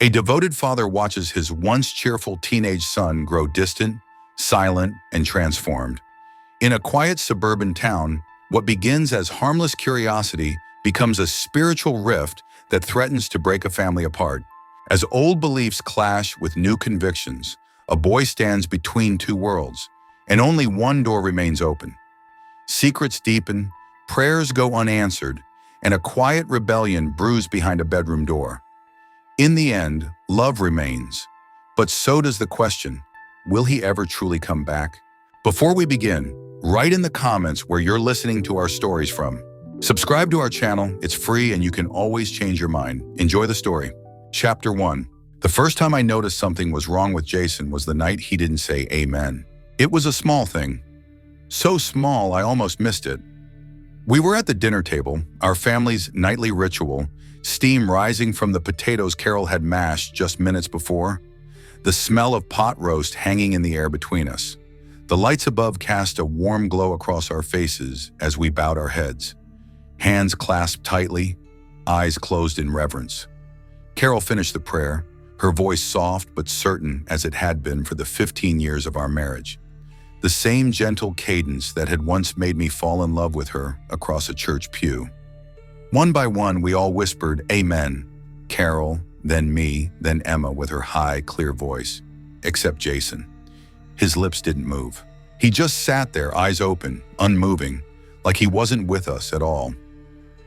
A devoted father watches his once cheerful teenage son grow distant, silent, and transformed. In a quiet suburban town, what begins as harmless curiosity becomes a spiritual rift that threatens to break a family apart. As old beliefs clash with new convictions, a boy stands between two worlds, and only one door remains open. Secrets deepen, prayers go unanswered, and a quiet rebellion brews behind a bedroom door. In the end, love remains, but so does the question, will he ever truly come back? Before we begin, write in the comments where you're listening to our stories from. Subscribe to our channel, it's free and you can always change your mind. Enjoy the story. Chapter 1. The first time I noticed something was wrong with Jason was the night he didn't say amen. It was a small thing. So small I almost missed it. We were at the dinner table, our family's nightly ritual, steam rising from the potatoes Carol had mashed just minutes before, the smell of pot roast hanging in the air between us. The lights above cast a warm glow across our faces as we bowed our heads, hands clasped tightly, eyes closed in reverence. Carol finished the prayer, her voice soft but certain as it had been for the 15 years of our marriage. The same gentle cadence that had once made me fall in love with her across a church pew. One by one, we all whispered, "Amen." Carol, then me, then Emma with her high, clear voice. Except Jason. His lips didn't move. He just sat there, eyes open, unmoving, like he wasn't with us at all.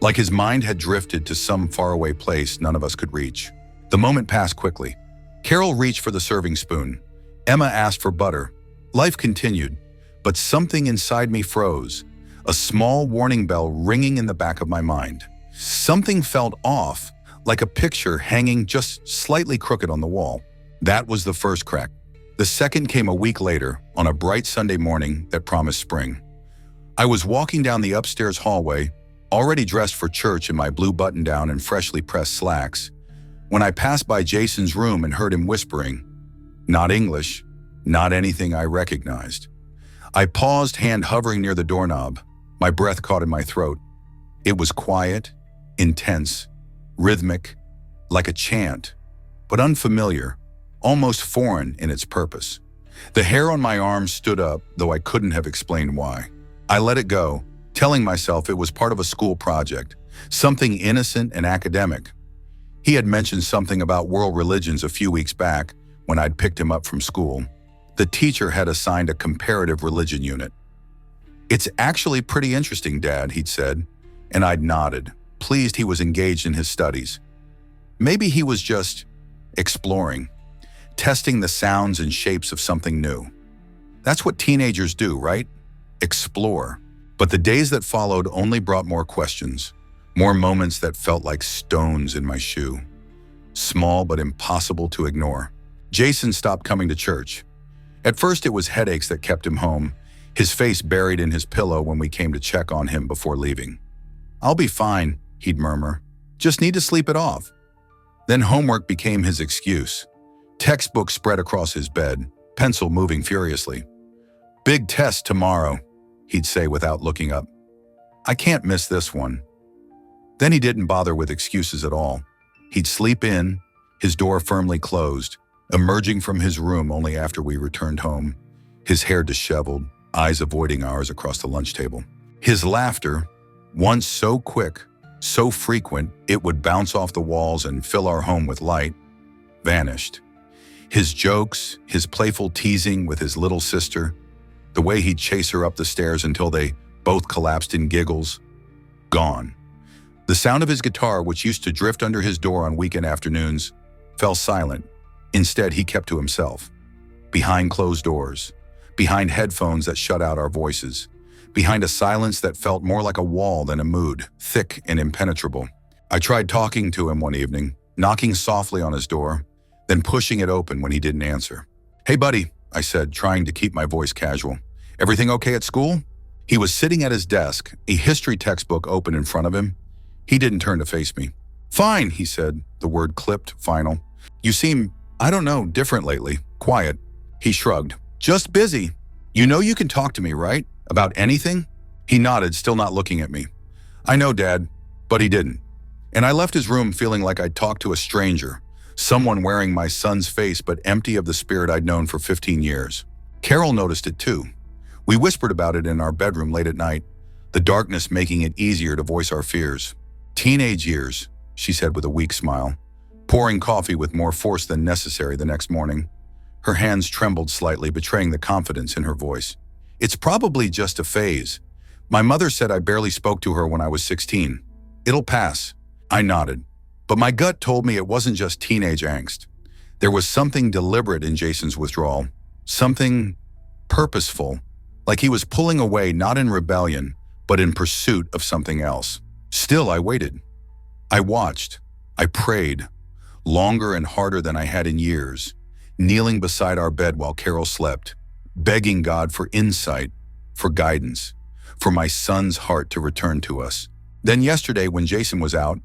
Like his mind had drifted to some faraway place none of us could reach. The moment passed quickly. Carol reached for the serving spoon. Emma asked for butter. Life continued, but something inside me froze, a small warning bell ringing in the back of my mind. Something felt off, like a picture hanging just slightly crooked on the wall. That was the first crack. The second came a week later, on a bright Sunday morning that promised spring. I was walking down the upstairs hallway, already dressed for church in my blue button-down and freshly pressed slacks, when I passed by Jason's room and heard him whispering. Not English, not anything I recognized. I paused, hand hovering near the doorknob, my breath caught in my throat. It was quiet, intense, rhythmic, like a chant, but unfamiliar, almost foreign in its purpose. The hair on my arm stood up, though I couldn't have explained why. I let it go, telling myself it was part of a school project, something innocent and academic. He had mentioned something about world religions a few weeks back when I'd picked him up from school. The teacher had assigned a comparative religion unit. "It's actually pretty interesting, Dad," he'd said, and I'd nodded, pleased he was engaged in his studies. Maybe he was just exploring, testing the sounds and shapes of something new. That's what teenagers do, right? Explore. But the days that followed only brought more questions, more moments that felt like stones in my shoe. Small but impossible to ignore. Jason stopped coming to church. At first it was headaches that kept him home, his face buried in his pillow when we came to check on him before leaving. "I'll be fine," he'd murmur. "Just need to sleep it off." Then homework became his excuse. Textbook spread across his bed, pencil moving furiously. "Big test tomorrow," he'd say without looking up. "I can't miss this one." Then he didn't bother with excuses at all. He'd sleep in, his door firmly closed, emerging from his room only after we returned home, his hair disheveled, eyes avoiding ours across the lunch table. His laughter, once so quick, so frequent it would bounce off the walls and fill our home with light, vanished. His jokes, his playful teasing with his little sister, the way he'd chase her up the stairs until they both collapsed in giggles, gone. The sound of his guitar, which used to drift under his door on weekend afternoons, fell silent. Instead, he kept to himself, behind closed doors, behind headphones that shut out our voices, behind a silence that felt more like a wall than a mood, thick and impenetrable. I tried talking to him one evening, knocking softly on his door, then pushing it open when he didn't answer. "Hey, buddy," I said, trying to keep my voice casual. "Everything okay at school?" He was sitting at his desk, a history textbook open in front of him. He didn't turn to face me. "Fine," he said, the word clipped, final. "You seem, I don't know, different lately, quiet." He shrugged. "Just busy. You know you can talk to me, right? About anything?" He nodded, still not looking at me. "I know, Dad," but he didn't. And I left his room feeling like I'd talked to a stranger, Someone wearing my son's face but empty of the spirit I'd known for 15 years. Carol noticed it too. We whispered about it in our bedroom late at night, the darkness making it easier to voice our fears. Teenage years, she said with a weak smile, pouring coffee with more force than necessary the next morning. Her hands trembled slightly, betraying the confidence in her voice. It's probably just a phase. My mother said I barely spoke to her when I was 16. It'll pass. I nodded. But my gut told me it wasn't just teenage angst. There was something deliberate in Jason's withdrawal. Something purposeful, like he was pulling away not in rebellion, but in pursuit of something else. Still, I waited. I watched. I prayed, longer and harder than I had in years, kneeling beside our bed while Carol slept, begging God for insight, for guidance, for my son's heart to return to us. Then yesterday, when Jason was out,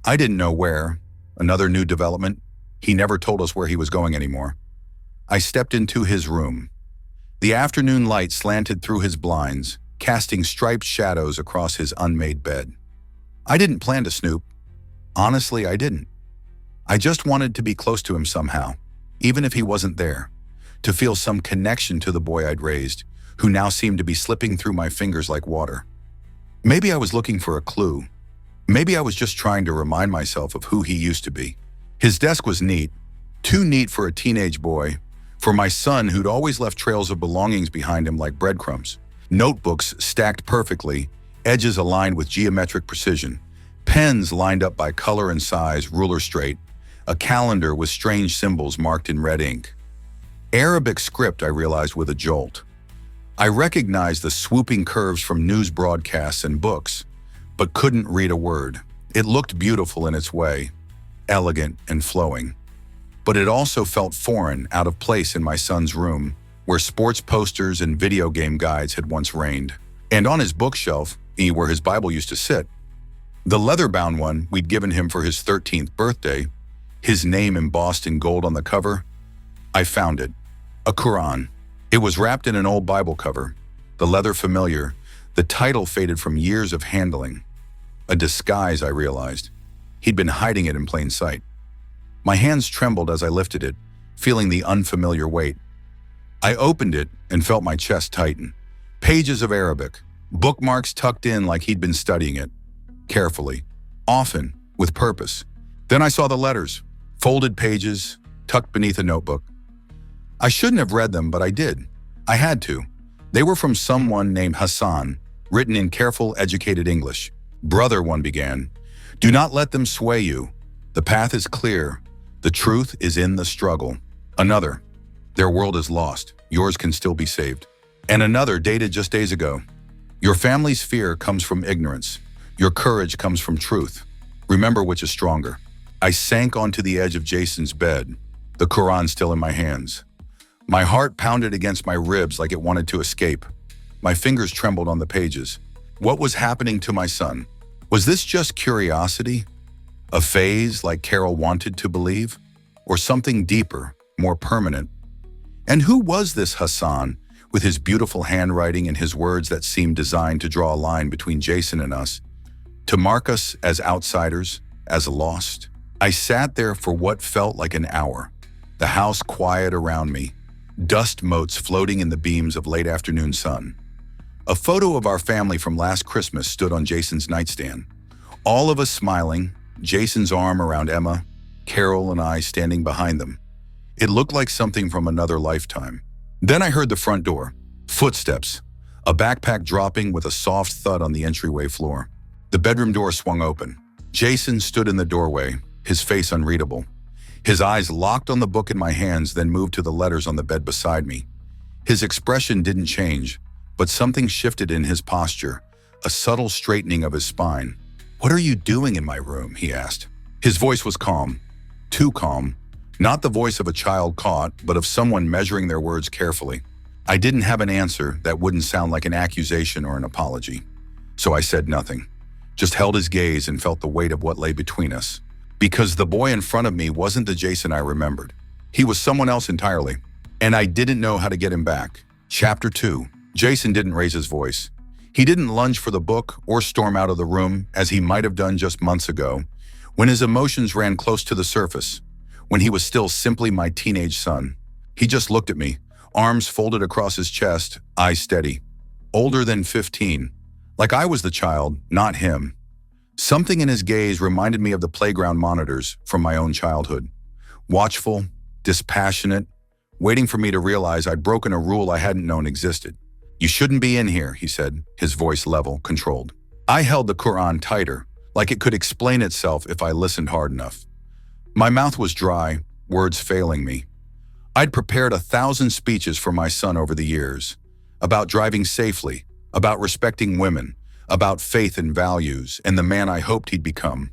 I didn't know where. Another new development. He never told us where he was going anymore. I stepped into his room. The afternoon light slanted through his blinds, casting striped shadows across his unmade bed. I didn't plan to snoop. Honestly, I didn't. I just wanted to be close to him somehow, even if he wasn't there, to feel some connection to the boy I'd raised, who now seemed to be slipping through my fingers like water. Maybe I was looking for a clue. Maybe I was just trying to remind myself of who he used to be. His desk was neat, too neat for a teenage boy, for my son who'd always left trails of belongings behind him like breadcrumbs. Notebooks stacked perfectly, edges aligned with geometric precision, pens lined up by color and size, ruler straight, a calendar with strange symbols marked in red ink. Arabic script, I realized with a jolt. I recognized the swooping curves from news broadcasts and books, but couldn't read a word. It looked beautiful in its way, elegant and flowing. But it also felt foreign, out of place in my son's room, where sports posters and video game guides had once reigned. And on his bookshelf, where his Bible used to sit, the leather-bound one we'd given him for his 13th birthday, his name embossed in gold on the cover, I found it. A Quran. It was wrapped in an old Bible cover, the leather familiar, the title faded from years of handling. A disguise, I realized. He'd been hiding it in plain sight. My hands trembled as I lifted it, feeling the unfamiliar weight. I opened it and felt my chest tighten. Pages of Arabic, bookmarks tucked in like he'd been studying it, carefully, often, with purpose. Then I saw the letters, folded pages, tucked beneath a notebook. I shouldn't have read them, but I did. I had to. They were from someone named Hassan, written in careful, educated English. Brother, one began, do not let them sway you. The path is clear. The truth is in the struggle. Another, their world is lost. Yours can still be saved. And another, dated just days ago. Your family's fear comes from ignorance. Your courage comes from truth. Remember which is stronger. I sank onto the edge of Jason's bed, the Quran still in my hands. My heart pounded against my ribs like it wanted to escape. My fingers trembled on the pages. What was happening to my son? Was this just curiosity? A phase like Carol wanted to believe? Or something deeper, more permanent? And who was this Hassan, with his beautiful handwriting and his words that seemed designed to draw a line between Jason and us, to mark us as outsiders, as lost? I sat there for what felt like an hour, the house quiet around me, dust motes floating in the beams of late afternoon sun. A photo of our family from last Christmas stood on Jason's nightstand. All of us smiling, Jason's arm around Emma, Carol and I standing behind them. It looked like something from another lifetime. Then I heard the front door, footsteps, a backpack dropping with a soft thud on the entryway floor. The bedroom door swung open. Jason stood in the doorway, his face unreadable. His eyes locked on the book in my hands, then moved to the letters on the bed beside me. His expression didn't change, but something shifted in his posture, a subtle straightening of his spine. "What are you doing in my room?" he asked. His voice was calm, too calm, not the voice of a child caught, but of someone measuring their words carefully. I didn't have an answer that wouldn't sound like an accusation or an apology, so I said nothing, just held his gaze and felt the weight of what lay between us. Because the boy in front of me wasn't the Jason I remembered. He was someone else entirely, and I didn't know how to get him back. Chapter 2. Jason didn't raise his voice. He didn't lunge for the book or storm out of the room as he might have done just months ago, when his emotions ran close to the surface, when he was still simply my teenage son. He just looked at me, arms folded across his chest, eyes steady. Older than 15, like I was the child, not him. Something in his gaze reminded me of the playground monitors from my own childhood. Watchful, dispassionate, waiting for me to realize I'd broken a rule I hadn't known existed. "You shouldn't be in here," he said, his voice level, controlled. I held the Quran tighter, like it could explain itself if I listened hard enough. My mouth was dry, words failing me. I'd prepared 1,000 speeches for my son over the years, about driving safely, about respecting women, about faith and values, and the man I hoped he'd become.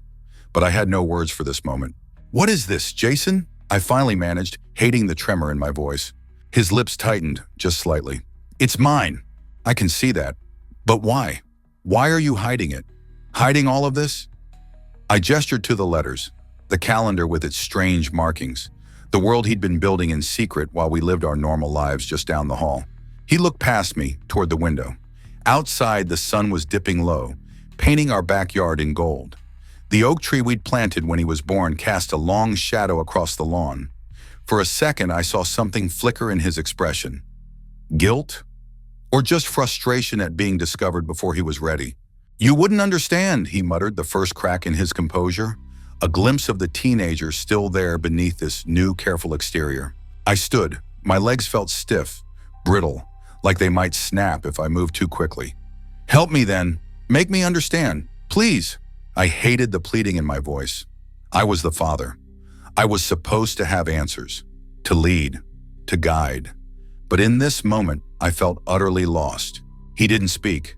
But I had no words for this moment. "What is this, Jason?" I finally managed, hating the tremor in my voice. His lips tightened, just slightly. "It's mine. I can see that. But why? Why are you hiding it? Hiding all of this?" I gestured to the letters, the calendar with its strange markings, the world he'd been building in secret while we lived our normal lives just down the hall. He looked past me, toward the window. Outside, the sun was dipping low, painting our backyard in gold. The oak tree we'd planted when he was born cast a long shadow across the lawn. For a second, I saw something flicker in his expression. Guilt? Or just frustration at being discovered before he was ready? "You wouldn't understand," he muttered, the first crack in his composure, a glimpse of the teenager still there beneath this new, careful exterior. I stood. My legs felt stiff, brittle, like they might snap if I moved too quickly. "Help me then. Make me understand. Please." I hated the pleading in my voice. I was the father. I was supposed to have answers, to lead, to guide. But in this moment, I felt utterly lost. He didn't speak,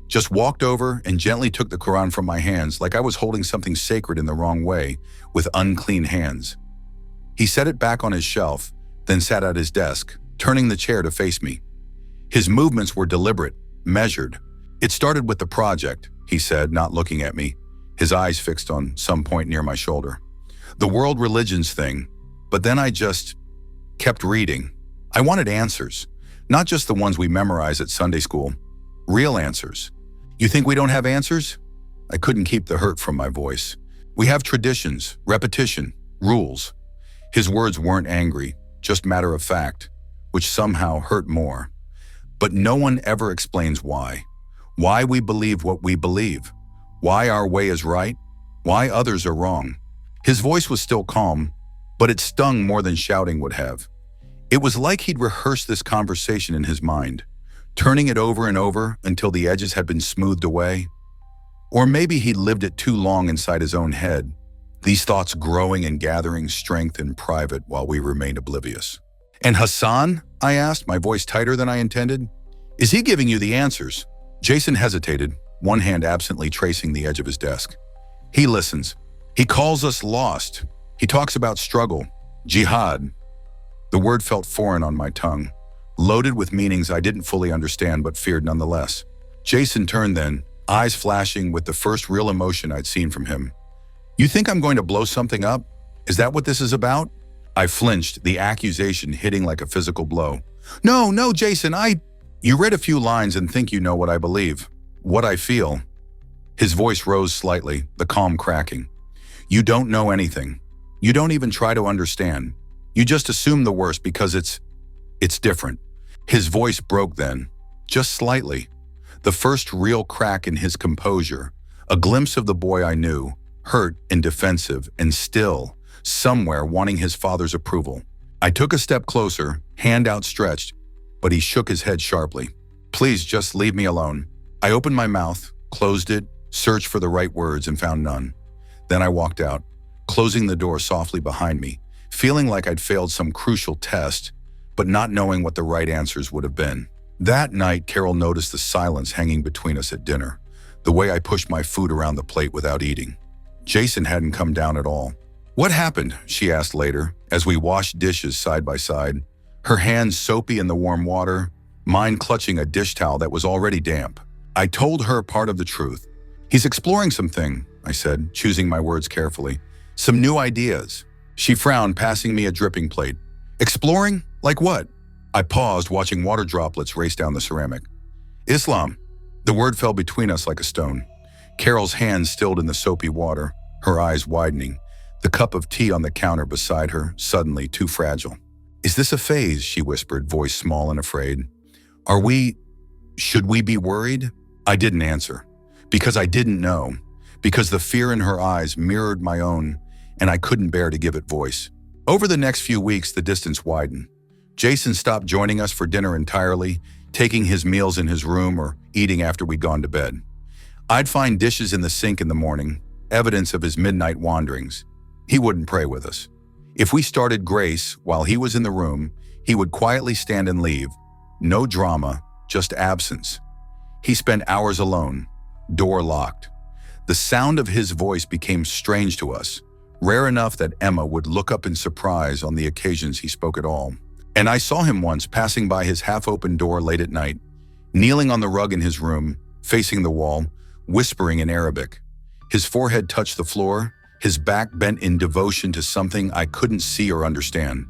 just walked over and gently took the Quran from my hands like I was holding something sacred in the wrong way, with unclean hands. He set it back on his shelf, then sat at his desk, turning the chair to face me. His movements were deliberate, measured. "It started with the project," he said, not looking at me, his eyes fixed on some point near my shoulder. "The world religions thing, but then I just kept reading. I wanted answers, not just the ones we memorize at Sunday school. Real answers. You think we don't have answers?" I couldn't keep the hurt from my voice. "We have traditions, repetition, rules." His words weren't angry, just matter of fact, which somehow hurt more. But no one ever explains why. Why we believe what we believe. Why our way is right. Why others are wrong. His voice was still calm, but it stung more than shouting would have. It was like he'd rehearsed this conversation in his mind, turning it over and over until the edges had been smoothed away. Or maybe he'd lived it too long inside his own head, these thoughts growing and gathering strength in private while we remained oblivious. "And Hassan?" I asked, my voice tighter than I intended. "Is he giving you the answers?" Jason hesitated, one hand absently tracing the edge of his desk. "He listens. He calls us lost. He talks about struggle, jihad." The word felt foreign on my tongue, loaded with meanings I didn't fully understand but feared nonetheless. Jason turned then, eyes flashing with the first real emotion I'd seen from him. "You think I'm going to blow something up? Is that what this is about?" I flinched, the accusation hitting like a physical blow. No, Jason, You read a few lines and think you know what I believe, what I feel." His voice rose slightly, the calm cracking. "You don't know anything. You don't even try to understand. You just assume the worst because it's different." His voice broke then, just slightly. The first real crack in his composure, a glimpse of the boy I knew, hurt and defensive and still, somewhere wanting his father's approval. I took a step closer, hand outstretched, but he shook his head sharply. "Please just leave me alone." I opened my mouth, closed it, searched for the right words and found none. Then I walked out, closing the door softly behind me, feeling like I'd failed some crucial test, but not knowing what the right answers would have been. That night, Carol noticed the silence hanging between us at dinner, the way I pushed my food around the plate without eating. Jason hadn't come down at all. "What happened?" she asked later, as we washed dishes side by side, her hands soapy in the warm water, mine clutching a dish towel that was already damp. I told her part of the truth. "He's exploring something," I said, choosing my words carefully. "Some new ideas." She frowned, passing me a dripping plate. "Exploring? Like what?" I paused, watching water droplets race down the ceramic. "Islam." The word fell between us like a stone. Carol's hands stilled in the soapy water, her eyes widening. the cup of tea on the counter beside her suddenly too fragile. "Is this a phase?" she whispered, voice small and afraid. Should we be worried?" I didn't answer, because I didn't know, because the fear in her eyes mirrored my own, and I couldn't bear to give it voice. Over the next few weeks, the distance widened. Jason stopped joining us for dinner entirely, taking his meals in his room or eating after we'd gone to bed. I'd find dishes in the sink in the morning, evidence of his midnight wanderings. He wouldn't pray with us. If we started grace while he was in the room, he would quietly stand and leave. No drama, just absence. He spent hours alone, door locked. The sound of his voice became strange to us, rare enough that Emma would look up in surprise on the occasions he spoke at all. And I saw him once passing by his half-open door late at night, kneeling on the rug in his room, facing the wall, whispering in Arabic. His forehead touched the floor, his back bent in devotion to something I couldn't see or understand.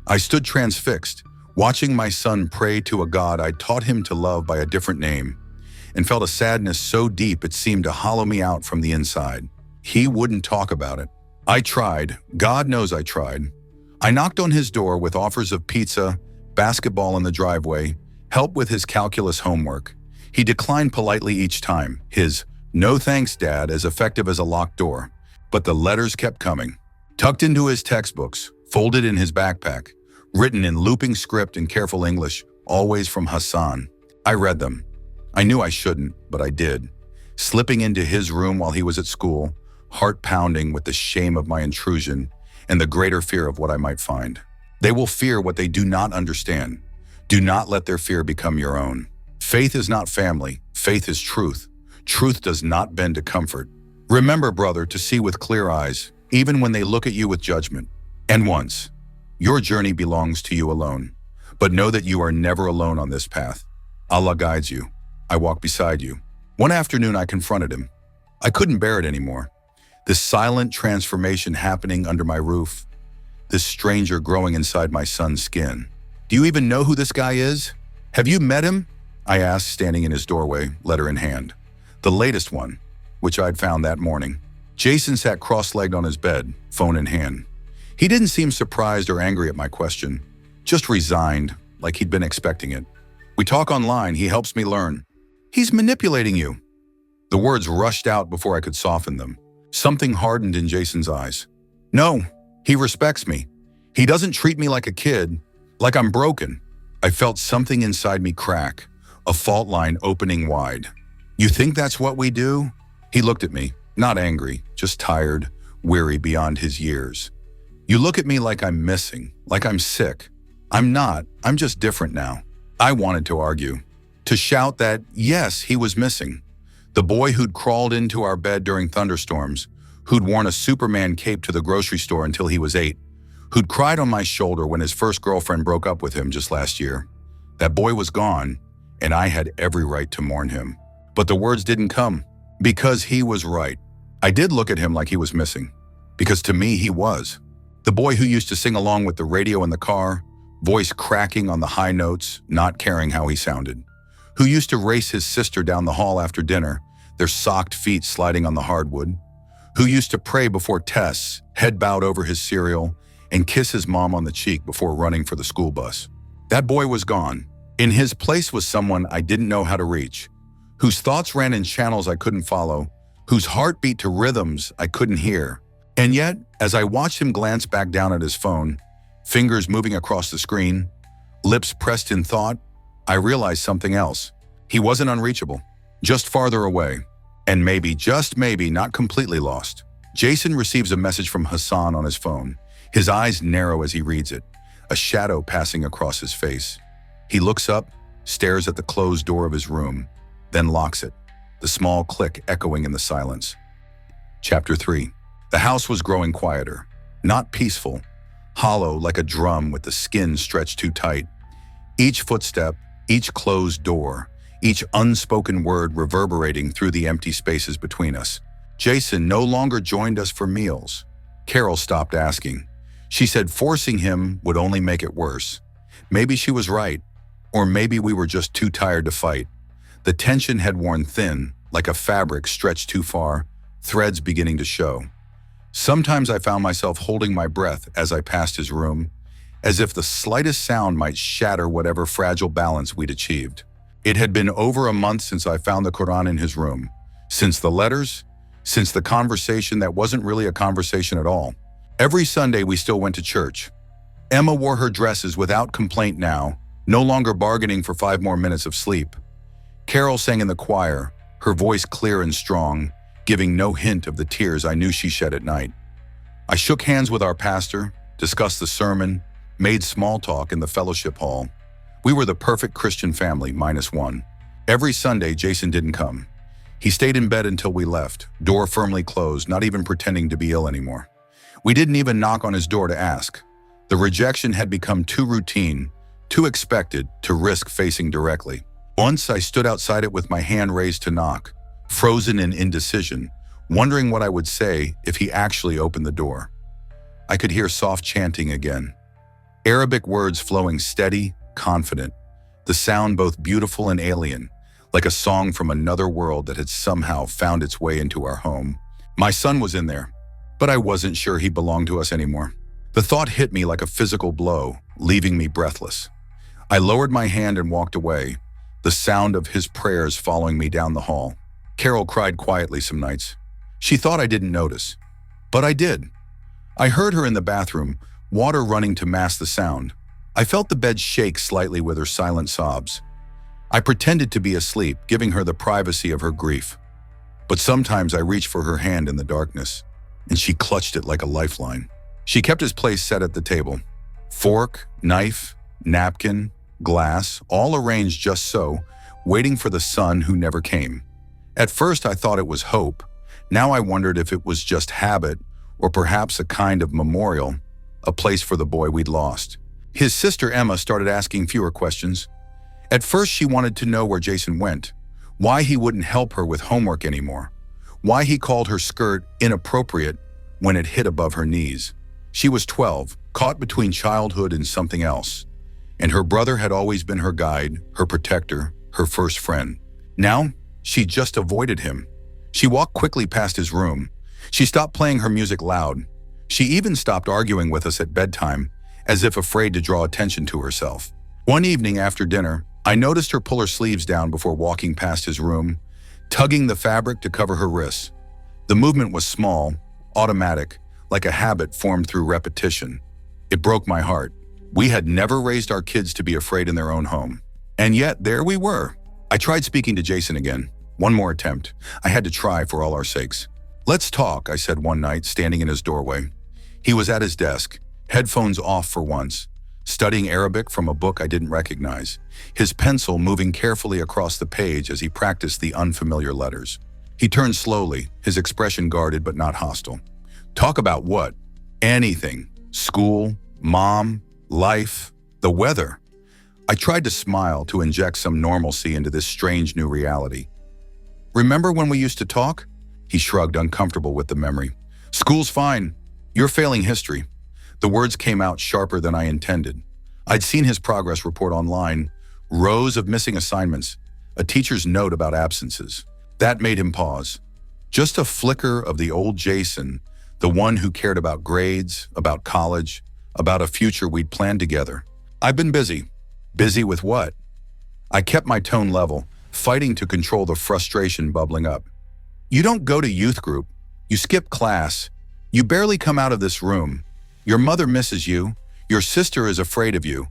I stood transfixed, watching my son pray to a God I taught him to love by a different name, and felt a sadness so deep it seemed to hollow me out from the inside. He wouldn't talk about it. I tried. God knows I tried. I knocked on his door with offers of pizza, basketball in the driveway, help with his calculus homework. He declined politely each time, his "no thanks, Dad," as effective as a locked door. But the letters kept coming. Tucked into his textbooks, folded in his backpack, written in looping script and careful English, always from Hassan. I read them. I knew I shouldn't, but I did. Slipping into his room while he was at school, heart pounding with the shame of my intrusion and the greater fear of what I might find. They will fear what they do not understand. Do not let their fear become your own. Faith is not family. Faith is truth. Truth does not bend to comfort. Remember, brother, to see with clear eyes, even when they look at you with judgment. And once, your journey belongs to you alone. But know that you are never alone on this path. Allah guides you. I walk beside you. One afternoon, I confronted him. I couldn't bear it anymore. This silent transformation happening under my roof. This stranger growing inside my son's skin. "Do you even know who this guy is? Have you met him?" I asked, standing in his doorway, letter in hand. The latest one, which I'd found that morning. Jason sat cross-legged on his bed, phone in hand. He didn't seem surprised or angry at my question, just resigned, like he'd been expecting it. "We talk online, he helps me learn." "He's manipulating you." The words rushed out before I could soften them. Something hardened in Jason's eyes. "No, he respects me. He doesn't treat me like a kid, like I'm broken." I felt something inside me crack, a fault line opening wide. "You think that's what we do?" He looked at me, not angry, just tired, weary beyond his years. "You look at me like I'm missing, like I'm sick. I'm not, I'm just different now." I wanted to argue, to shout that, yes, he was missing. The boy who'd crawled into our bed during thunderstorms, who'd worn a Superman cape to the grocery store until he was 8, who'd cried on my shoulder when his first girlfriend broke up with him just last year. That boy was gone, and I had every right to mourn him. But the words didn't come, because he was right. I did look at him like he was missing, because to me he was. The boy who used to sing along with the radio in the car, voice cracking on the high notes, not caring how he sounded. Who used to race his sister down the hall after dinner, their socked feet sliding on the hardwood. Who used to pray before tests, head bowed over his cereal, and kiss his mom on the cheek before running for the school bus. That boy was gone. In his place was someone I didn't know how to reach, whose thoughts ran in channels I couldn't follow, whose heart beat to rhythms I couldn't hear. And yet, as I watched him glance back down at his phone, fingers moving across the screen, lips pressed in thought, I realized something else. He wasn't unreachable, just farther away, and maybe, just maybe, not completely lost. Jason receives a message from Hassan on his phone. His eyes narrow as he reads it, a shadow passing across his face. He looks up, stares at the closed door of his room, then locks it, the small click echoing in the silence. Chapter 3. The house was growing quieter, not peaceful, hollow like a drum with the skin stretched too tight. Each footstep, each closed door, each unspoken word reverberating through the empty spaces between us. Jason no longer joined us for meals. Carol stopped asking. She said forcing him would only make it worse. Maybe she was right, or maybe we were just too tired to fight. The tension had worn thin, like a fabric stretched too far, threads beginning to show. Sometimes I found myself holding my breath as I passed his room, as if the slightest sound might shatter whatever fragile balance we'd achieved. It had been over a month since I found the Quran in his room, since the letters, since the conversation that wasn't really a conversation at all. Every Sunday we still went to church. Emma wore her dresses without complaint now, no longer bargaining for 5 more minutes of sleep. Carol sang in the choir, her voice clear and strong, giving no hint of the tears I knew she shed at night. I shook hands with our pastor, discussed the sermon, made small talk in the fellowship hall. We were the perfect Christian family, -1. Every Sunday, Jason didn't come. He stayed in bed until we left, door firmly closed, not even pretending to be ill anymore. We didn't even knock on his door to ask. The rejection had become too routine, too expected to risk facing directly. Once I stood outside it with my hand raised to knock, frozen in indecision, wondering what I would say if he actually opened the door. I could hear soft chanting again. Arabic words flowing steady, confident, the sound both beautiful and alien, like a song from another world that had somehow found its way into our home. My son was in there, but I wasn't sure he belonged to us anymore. The thought hit me like a physical blow, leaving me breathless. I lowered my hand and walked away, the sound of his prayers following me down the hall. Carol cried quietly some nights. She thought I didn't notice, but I did. I heard her in the bathroom, water running to mask the sound. I felt the bed shake slightly with her silent sobs. I pretended to be asleep, giving her the privacy of her grief. But sometimes I reached for her hand in the darkness, and she clutched it like a lifeline. She kept his place set at the table. Fork, knife, napkin, glass, all arranged just so, waiting for the son who never came. At first I thought it was hope. Now I wondered if it was just habit, or perhaps a kind of memorial, a place for the boy we'd lost. His sister Emma started asking fewer questions. At first she wanted to know where Jason went, why he wouldn't help her with homework anymore, why he called her skirt inappropriate when it hit above her knees. She was 12, caught between childhood and something else, and her brother had always been her guide, her protector, her first friend. Now, she just avoided him. She walked quickly past his room. She stopped playing her music loud. She even stopped arguing with us at bedtime, as if afraid to draw attention to herself. One evening after dinner, I noticed her pull her sleeves down before walking past his room, tugging the fabric to cover her wrists. The movement was small, automatic, like a habit formed through repetition. It broke my heart. We had never raised our kids to be afraid in their own home. And yet, there we were. I tried speaking to Jason again. One more attempt. I had to try for all our sakes. "Let's talk," I said one night, standing in his doorway. He was at his desk, headphones off for once, studying Arabic from a book I didn't recognize, his pencil moving carefully across the page as he practiced the unfamiliar letters. He turned slowly, his expression guarded but not hostile. "Talk about what?" "Anything. School, mom, life, the weather." I tried to smile to inject some normalcy into this strange new reality. "Remember when we used to talk?" He shrugged, uncomfortable with the memory. "School's fine. You're failing history." The words came out sharper than I intended. I'd seen his progress report online, rows of missing assignments, a teacher's note about absences. That made him pause. Just a flicker of the old Jason, the one who cared about grades, about college, about a future we'd planned together. "I've been busy." "Busy with what?" I kept my tone level, fighting to control the frustration bubbling up. "You don't go to youth group. You skip class. You barely come out of this room. Your mother misses you. Your sister is afraid of you.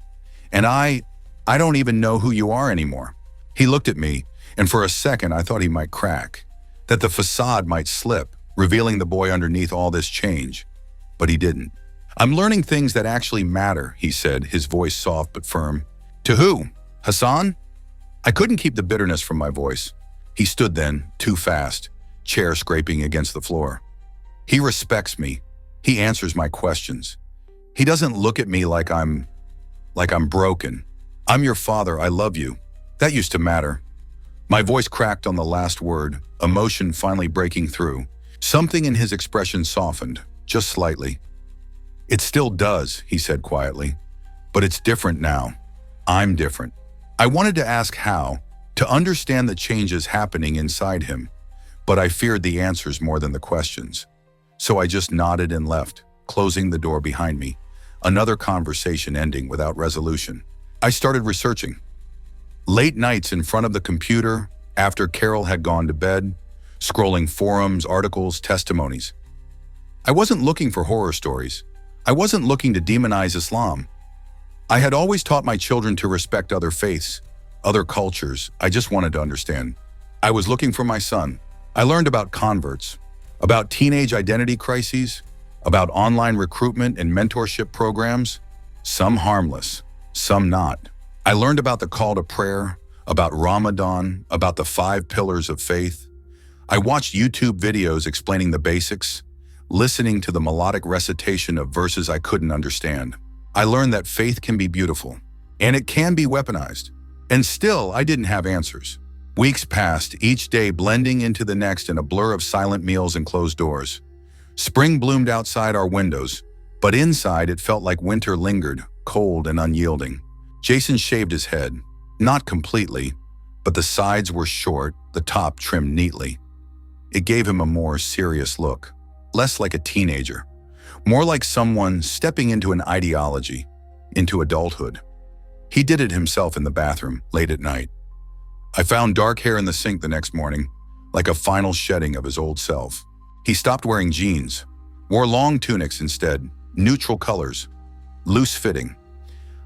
And I don't even know who you are anymore." He looked at me, and for a second I thought he might crack, that the facade might slip, revealing the boy underneath all this change. But he didn't. "I'm learning things that actually matter," he said, his voice soft but firm. "To who? Hassan?" I couldn't keep the bitterness from my voice. He stood then, too fast, chair scraping against the floor. "He respects me. He answers my questions. He doesn't look at me like I'm broken. I'm your father, I love you. That used to matter." My voice cracked on the last word, emotion finally breaking through. Something in his expression softened, just slightly. "It still does," he said quietly, "but it's different now. I'm different." I wanted to ask how, to understand the changes happening inside him, but I feared the answers more than the questions. So I just nodded and left, closing the door behind me. Another conversation ending without resolution. I started researching. Late nights in front of the computer, after Carol had gone to bed, scrolling forums, articles, testimonies. I wasn't looking for horror stories. I wasn't looking to demonize Islam. I had always taught my children to respect other faiths, other cultures. I just wanted to understand. I was looking for my son. I learned about converts, about teenage identity crises, about online recruitment and mentorship programs, some harmless, some not. I learned about the call to prayer, about Ramadan, about the 5 pillars of faith. I watched YouTube videos explaining the basics, listening to the melodic recitation of verses I couldn't understand. I learned that faith can be beautiful, and it can be weaponized. And still, I didn't have answers. Weeks passed, each day blending into the next in a blur of silent meals and closed doors. Spring bloomed outside our windows, but inside it felt like winter lingered, cold and unyielding. Jason shaved his head, not completely, but the sides were short, the top trimmed neatly. It gave him a more serious look, less like a teenager, more like someone stepping into an ideology, into adulthood. He did it himself in the bathroom, late at night. I found dark hair in the sink the next morning, like a final shedding of his old self. He stopped wearing jeans, wore long tunics instead, neutral colors, loose-fitting.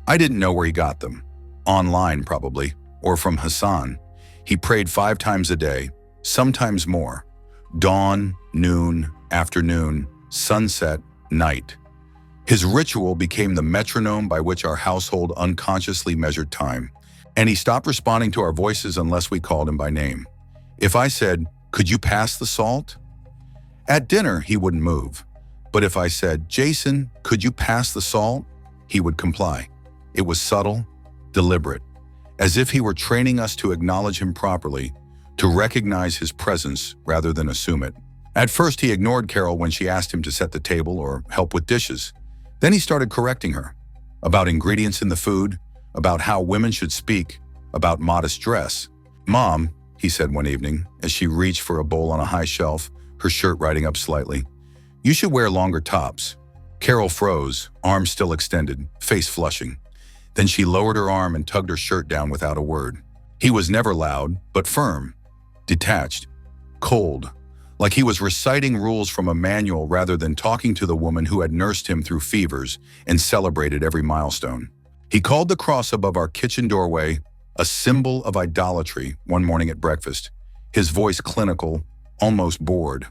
I didn't know where he got them. Online, probably, or from Hassan. He prayed 5 times a day, sometimes more. Dawn, noon, afternoon, sunset, night. His ritual became the metronome by which our household unconsciously measured time, and he stopped responding to our voices unless we called him by name. If I said, "Could you pass the salt?" At dinner, he wouldn't move. But if I said, "Jason, could you pass the salt?" he would comply. It was subtle, deliberate, as if he were training us to acknowledge him properly, to recognize his presence rather than assume it. At first, he ignored Carol when she asked him to set the table or help with dishes. Then he started correcting her about ingredients in the food, about how women should speak, about modest dress. "Mom," he said one evening, as she reached for a bowl on a high shelf, her shirt riding up slightly, "you should wear longer tops." Carol froze, arms still extended, face flushing. Then she lowered her arm and tugged her shirt down without a word. He was never loud, but firm, detached, cold, like he was reciting rules from a manual rather than talking to the woman who had nursed him through fevers and celebrated every milestone. He called the cross above our kitchen doorway a symbol of idolatry one morning at breakfast, his voice clinical, almost bored.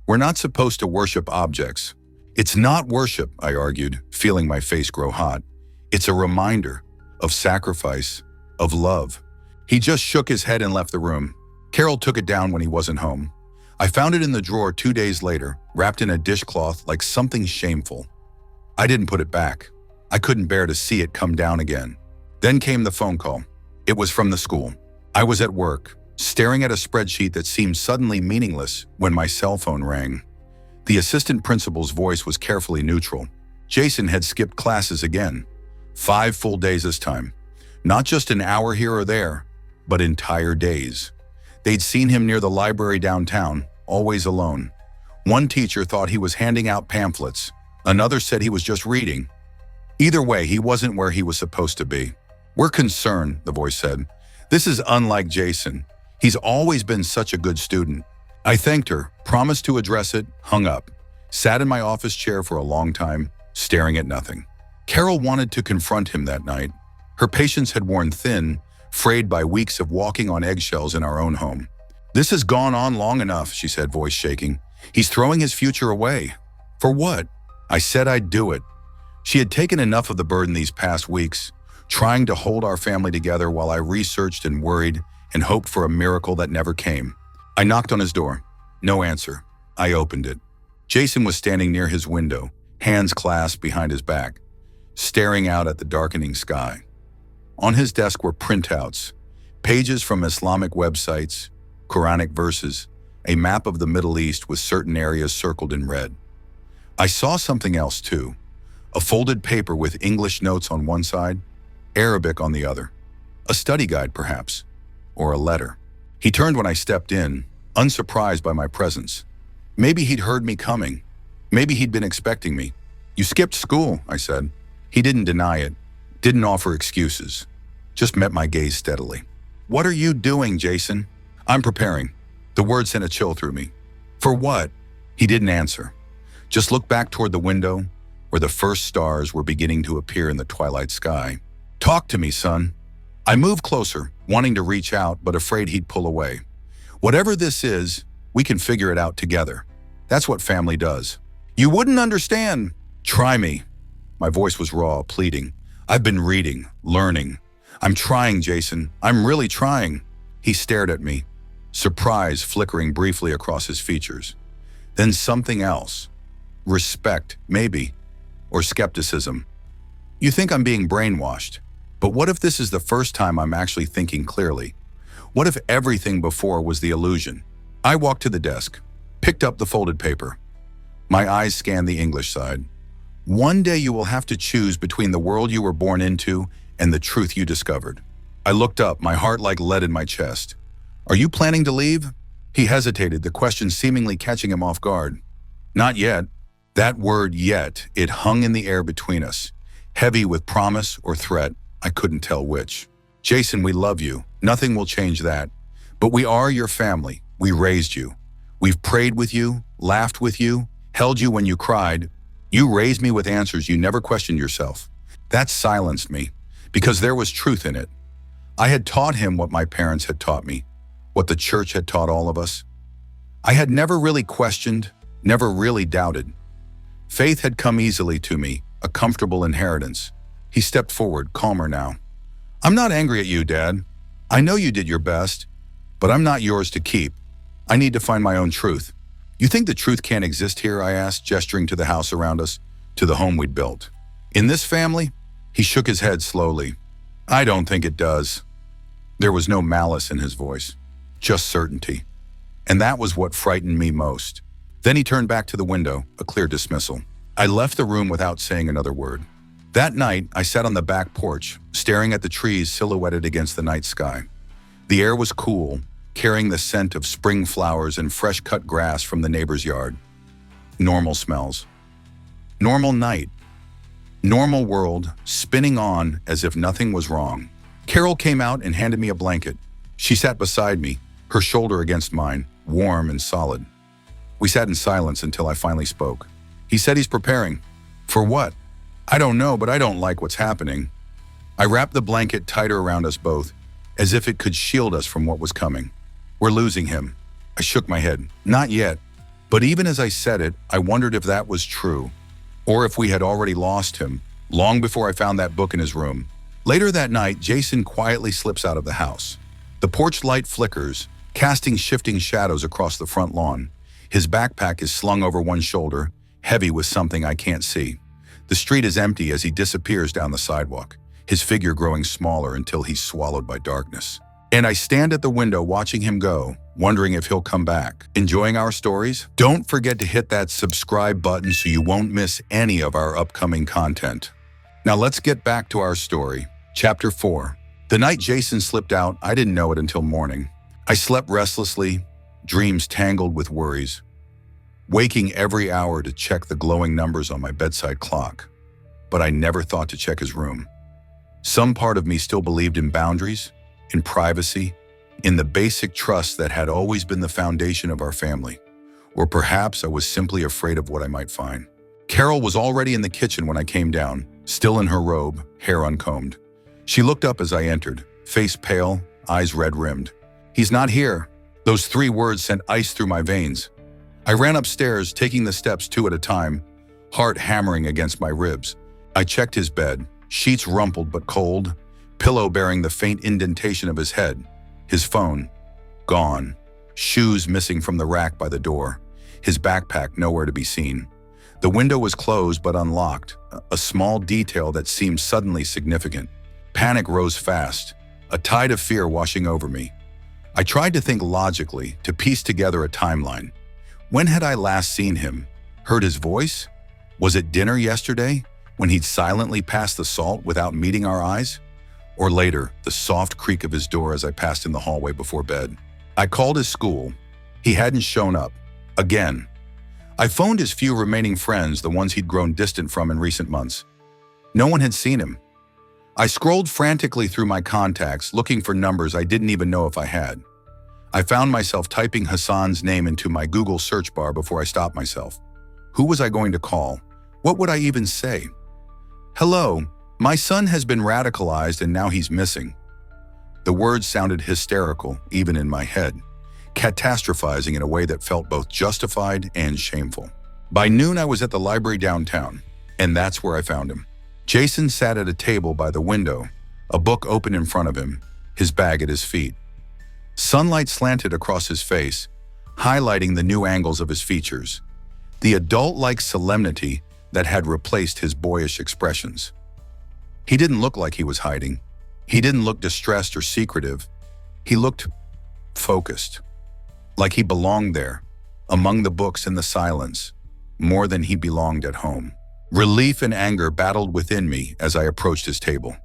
"We're not supposed to worship objects." "It's not worship," I argued, feeling my face grow hot. "It's a reminder of sacrifice, of love." He just shook his head and left the room. Carol took it down when he wasn't home. I found it in the drawer 2 days later, wrapped in a dishcloth like something shameful. I didn't put it back. I couldn't bear to see it come down again. Then came the phone call. It was from the school. I was at work, staring at a spreadsheet that seemed suddenly meaningless when my cell phone rang. The assistant principal's voice was carefully neutral. Jason had skipped classes again. 5 full days this time. Not just an hour here or there, but entire days. They'd seen him near the library downtown, always alone. One teacher thought he was handing out pamphlets. Another said he was just reading. Either way, he wasn't where he was supposed to be. "We're concerned," the voice said. "This is unlike Jason. He's always been such a good student." I thanked her, promised to address it, hung up, sat in my office chair for a long time, staring at nothing. Carol wanted to confront him that night. Her patience had worn thin, frayed by weeks of walking on eggshells in our own home. "This has gone on long enough," she said, voice shaking. "He's throwing his future away." "For what?" I said I'd do it. She had taken enough of the burden these past weeks, trying to hold our family together while I researched and worried and hoped for a miracle that never came. I knocked on his door. No answer. I opened it. Jason was standing near his window, hands clasped behind his back, staring out at the darkening sky. On his desk were printouts, pages from Islamic websites, Quranic verses, a map of the Middle East with certain areas circled in red. I saw something else too, a folded paper with English notes on one side, Arabic on the other. A study guide, perhaps, or a letter. He turned when I stepped in, unsurprised by my presence. Maybe he'd heard me coming, Maybe he'd been expecting me. "You skipped school," I said. He didn't deny it, didn't offer excuses, just met my gaze steadily. "What are you doing, Jason?" "I'm preparing." The word sent a chill through me. "For what?" He didn't answer, just looked back toward the window where the first stars were beginning to appear in the twilight sky. "Talk to me, son." I moved closer, wanting to reach out, but afraid he'd pull away. "Whatever this is, we can figure it out together. That's what family does." "You wouldn't understand." "Try me." My voice was raw, pleading. "I've been reading, learning. I'm trying, Jason. I'm really trying." He stared at me, surprise flickering briefly across his features. Then something else. Respect, maybe, or skepticism. "You think I'm being brainwashed. But what if this is the first time I'm actually thinking clearly? What if everything before was the illusion?" I walked to the desk, picked up the folded paper. My eyes scanned the English side. "One day you will have to choose between the world you were born into and the truth you discovered." I looked up, my heart like lead in my chest. "Are you planning to leave?" He hesitated, the question seemingly catching him off guard. "Not yet." That word "yet," it hung in the air between us, heavy with promise or threat. I couldn't tell which. "Jason, we love you. Nothing will change that. But we are your family. We raised you. We've prayed with you, laughed with you, held you when you cried. You raised me with answers you never questioned yourself." That silenced me, because there was truth in it. I had taught him what my parents had taught me, what the church had taught all of us. I had never really questioned, never really doubted. Faith had come easily to me, a comfortable inheritance. He stepped forward, calmer now. "I'm not angry at you, Dad. I know you did your best, but I'm not yours to keep. I need to find my own truth." "You think the truth can't exist here?" I asked, gesturing to the house around us, to the home we'd built. "In this family?" He shook his head slowly. "I don't think it does." There was no malice in his voice, just certainty. And that was what frightened me most. Then he turned back to the window, a clear dismissal. I left the room without saying another word. That night, I sat on the back porch, staring at the trees silhouetted against the night sky. The air was cool, carrying the scent of spring flowers and fresh-cut grass from the neighbor's yard. Normal smells. Normal night. Normal world, spinning on as if nothing was wrong. Carol came out and handed me a blanket. She sat beside me, her shoulder against mine, warm and solid. We sat in silence until I finally spoke. "He said he's preparing." "For what?" "I don't know, but I don't like what's happening." I wrapped the blanket tighter around us both, as if it could shield us from what was coming. "We're losing him." I shook my head. "Not yet." But even as I said it, I wondered if that was true, or if we had already lost him, long before I found that book in his room. Later that night, Jason quietly slips out of the house. The porch light flickers, casting shifting shadows across the front lawn. His backpack is slung over one shoulder, heavy with something I can't see. The street is empty as he disappears down the sidewalk, his figure growing smaller until he's swallowed by darkness. And I stand at the window watching him go, wondering if he'll come back. Enjoying our stories? Don't forget to hit that subscribe button so you won't miss any of our upcoming content. Now let's get back to our story. Chapter 4. The night Jason slipped out, I didn't know it until morning. I slept restlessly, dreams tangled with worries, waking every hour to check the glowing numbers on my bedside clock. But I never thought to check his room. Some part of me still believed in boundaries, in privacy, in the basic trust that had always been the foundation of our family. Or perhaps I was simply afraid of what I might find. Carol was already in the kitchen when I came down, still in her robe, hair uncombed. She looked up as I entered, face pale, eyes red-rimmed. "He's not here." Those 3 words sent ice through my veins. I ran upstairs, taking the steps 2 at a time, heart hammering against my ribs. I checked his bed, sheets rumpled but cold, pillow bearing the faint indentation of his head. His phone, gone. Shoes missing from the rack by the door. His backpack nowhere to be seen. The window was closed but unlocked, a small detail that seemed suddenly significant. Panic rose fast, a tide of fear washing over me. I tried to think logically, to piece together a timeline. When had I last seen him? Heard his voice? Was it dinner yesterday, when he'd silently passed the salt without meeting our eyes? Or later, the soft creak of his door as I passed in the hallway before bed. I called his school. He hadn't shown up. Again. I phoned his few remaining friends, the ones he'd grown distant from in recent months. No one had seen him. I scrolled frantically through my contacts, looking for numbers I didn't even know if I had. I found myself typing Hassan's name into my Google search bar before I stopped myself. Who was I going to call? What would I even say? Hello, my son has been radicalized and now he's missing. The words sounded hysterical, even in my head, catastrophizing in a way that felt both justified and shameful. By noon, I was at the library downtown, and that's where I found him. Jason sat at a table by the window, a book open in front of him, his bag at his feet. Sunlight slanted across his face, highlighting the new angles of his features, the adult-like solemnity that had replaced his boyish expressions. He didn't look like he was hiding. He didn't look distressed or secretive. He looked focused, like he belonged there, among the books and the silence, more than he belonged at home. Relief and anger battled within me as I approached his table.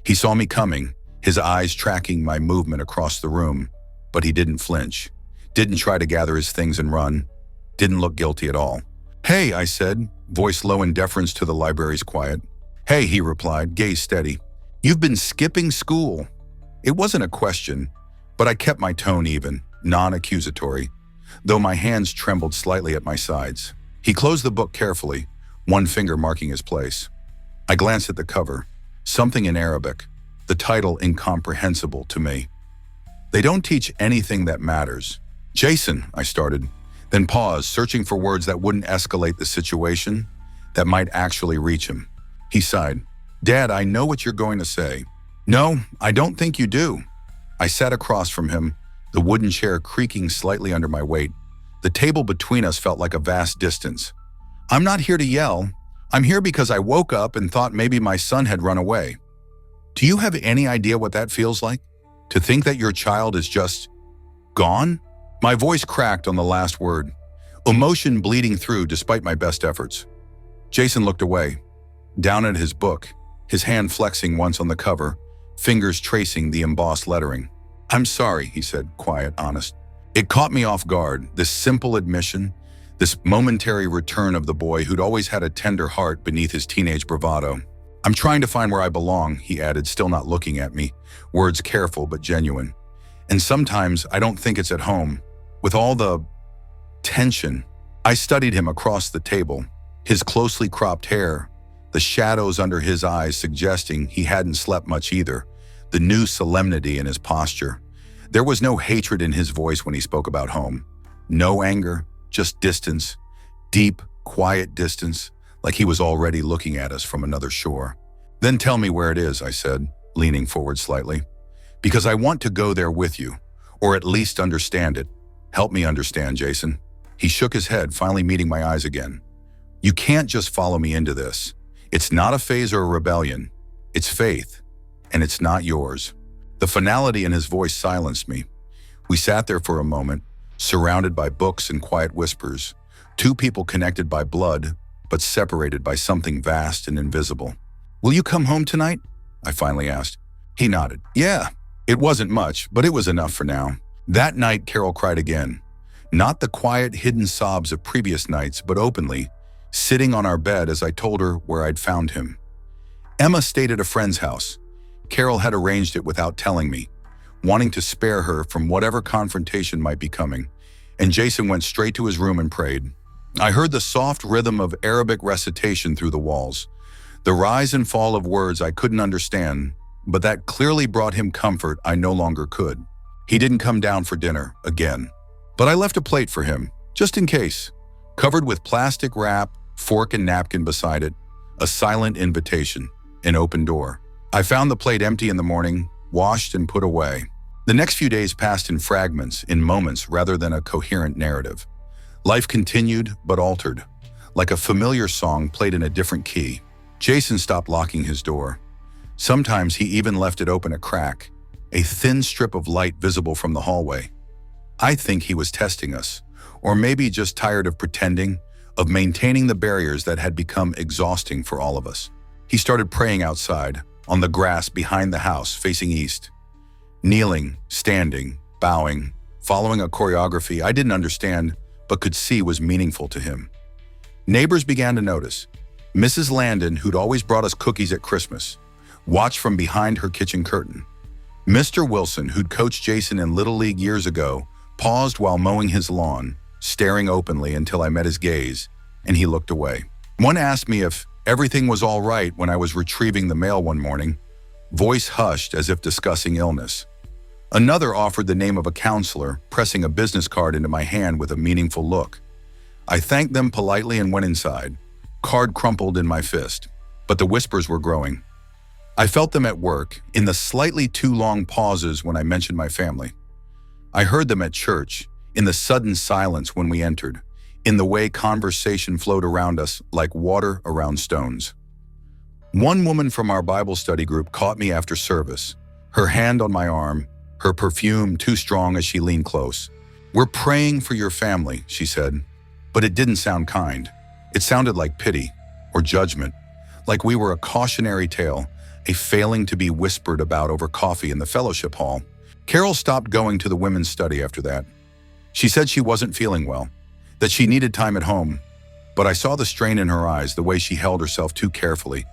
He saw me coming, his eyes tracking my movement across the room, but he didn't flinch, didn't try to gather his things and run, didn't look guilty at all. "Hey," I said, voice low in deference to the library's quiet. "Hey," he replied, gaze steady. "You've been skipping school." It wasn't a question, but I kept my tone even, non-accusatory, though my hands trembled slightly at my sides. He closed the book carefully, one finger marking his place. I glanced at the cover, something in Arabic, the title incomprehensible to me. "They don't teach anything that matters." "Jason," I started, then paused, searching for words that wouldn't escalate the situation, that might actually reach him. He sighed. "Dad, I know what you're going to say." "No, I don't think you do." I sat across from him, the wooden chair creaking slightly under my weight. The table between us felt like a vast distance. "I'm not here to yell. I'm here because I woke up and thought maybe my son had run away. Do you have any idea what that feels like? To think that your child is just gone?" My voice cracked on the last word, emotion bleeding through despite my best efforts. Jason looked away, down at his book, his hand flexing once on the cover, fingers tracing the embossed lettering. "I'm sorry," he said, quiet, honest. It caught me off guard, this simple admission, this momentary return of the boy who'd always had a tender heart beneath his teenage bravado. "I'm trying to find where I belong," he added, still not looking at me, words careful but genuine. "And sometimes I don't think it's at home. With all the tension." I studied him across the table, his closely cropped hair, the shadows under his eyes suggesting he hadn't slept much either, the new solemnity in his posture. There was no hatred in his voice when he spoke about home. No anger, just distance, deep, quiet distance, like he was already looking at us from another shore. "Then tell me where it is," I said, leaning forward slightly. "Because I want to go there with you, or at least understand it. Help me understand, Jason." He shook his head, finally meeting my eyes again. "You can't just follow me into this. It's not a phase or a rebellion. It's faith, and it's not yours." The finality in his voice silenced me. We sat there for a moment, surrounded by books and quiet whispers, two people connected by blood, but separated by something vast and invisible. "Will you come home tonight?" I finally asked. He nodded. "Yeah." It wasn't much, but it was enough for now. That night, Carol cried again. Not the quiet, hidden sobs of previous nights, but openly, sitting on our bed as I told her where I'd found him. Emma stayed at a friend's house. Carol had arranged it without telling me, wanting to spare her from whatever confrontation might be coming, and Jason went straight to his room and prayed. I heard the soft rhythm of Arabic recitation through the walls, the rise and fall of words I couldn't understand, but that clearly brought him comfort I no longer could. He didn't come down for dinner again, but I left a plate for him, just in case, covered with plastic wrap, fork and napkin beside it, a silent invitation, an open door. I found the plate empty in the morning, washed and put away. The next few days passed in fragments, in moments rather than a coherent narrative. Life continued, but altered, like a familiar song played in a different key. Jason stopped locking his door. Sometimes he even left it open a crack, a thin strip of light visible from the hallway. I think he was testing us, or maybe just tired of pretending, of maintaining the barriers that had become exhausting for all of us. He started praying outside, on the grass behind the house, facing east. Kneeling, standing, bowing, following a choreography I didn't understand, but could see was meaningful to him. Neighbors began to notice. Mrs. Landon, who'd always brought us cookies at Christmas, watched from behind her kitchen curtain. Mr. Wilson, who'd coached Jason in Little League years ago, paused while mowing his lawn, staring openly until I met his gaze, and he looked away. One asked me if everything was all right when I was retrieving the mail one morning, voice hushed as if discussing illness. Another offered the name of a counselor, pressing a business card into my hand with a meaningful look. I thanked them politely and went inside. Card crumpled in my fist, but the whispers were growing. I felt them at work, in the slightly too long pauses when I mentioned my family. I heard them at church, in the sudden silence when we entered, in the way conversation flowed around us like water around stones. One woman from our Bible study group caught me after service, her hand on my arm, her perfume too strong as she leaned close. "We're praying for your family," she said, but it didn't sound kind. It sounded like pity or judgment, like we were a cautionary tale, a failing to be whispered about over coffee in the fellowship hall. Carol stopped going to the women's study after that. She said she wasn't feeling well, that she needed time at home, but I saw the strain in her eyes, the way she held herself too carefully,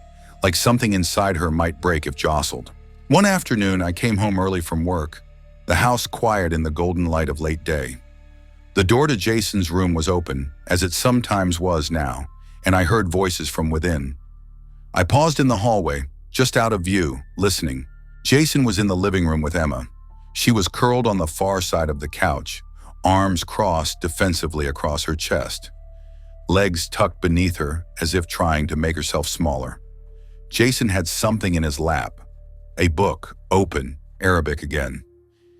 like something inside her might break if jostled. One afternoon, I came home early from work, the house quiet in the golden light of late day. The door to Jason's room was open, as it sometimes was now, and I heard voices from within. I paused in the hallway, just out of view, listening. Jason was in the living room with Emma. She was curled on the far side of the couch, arms crossed defensively across her chest, legs tucked beneath her as if trying to make herself smaller. Jason had something in his lap, a book, open, Arabic again.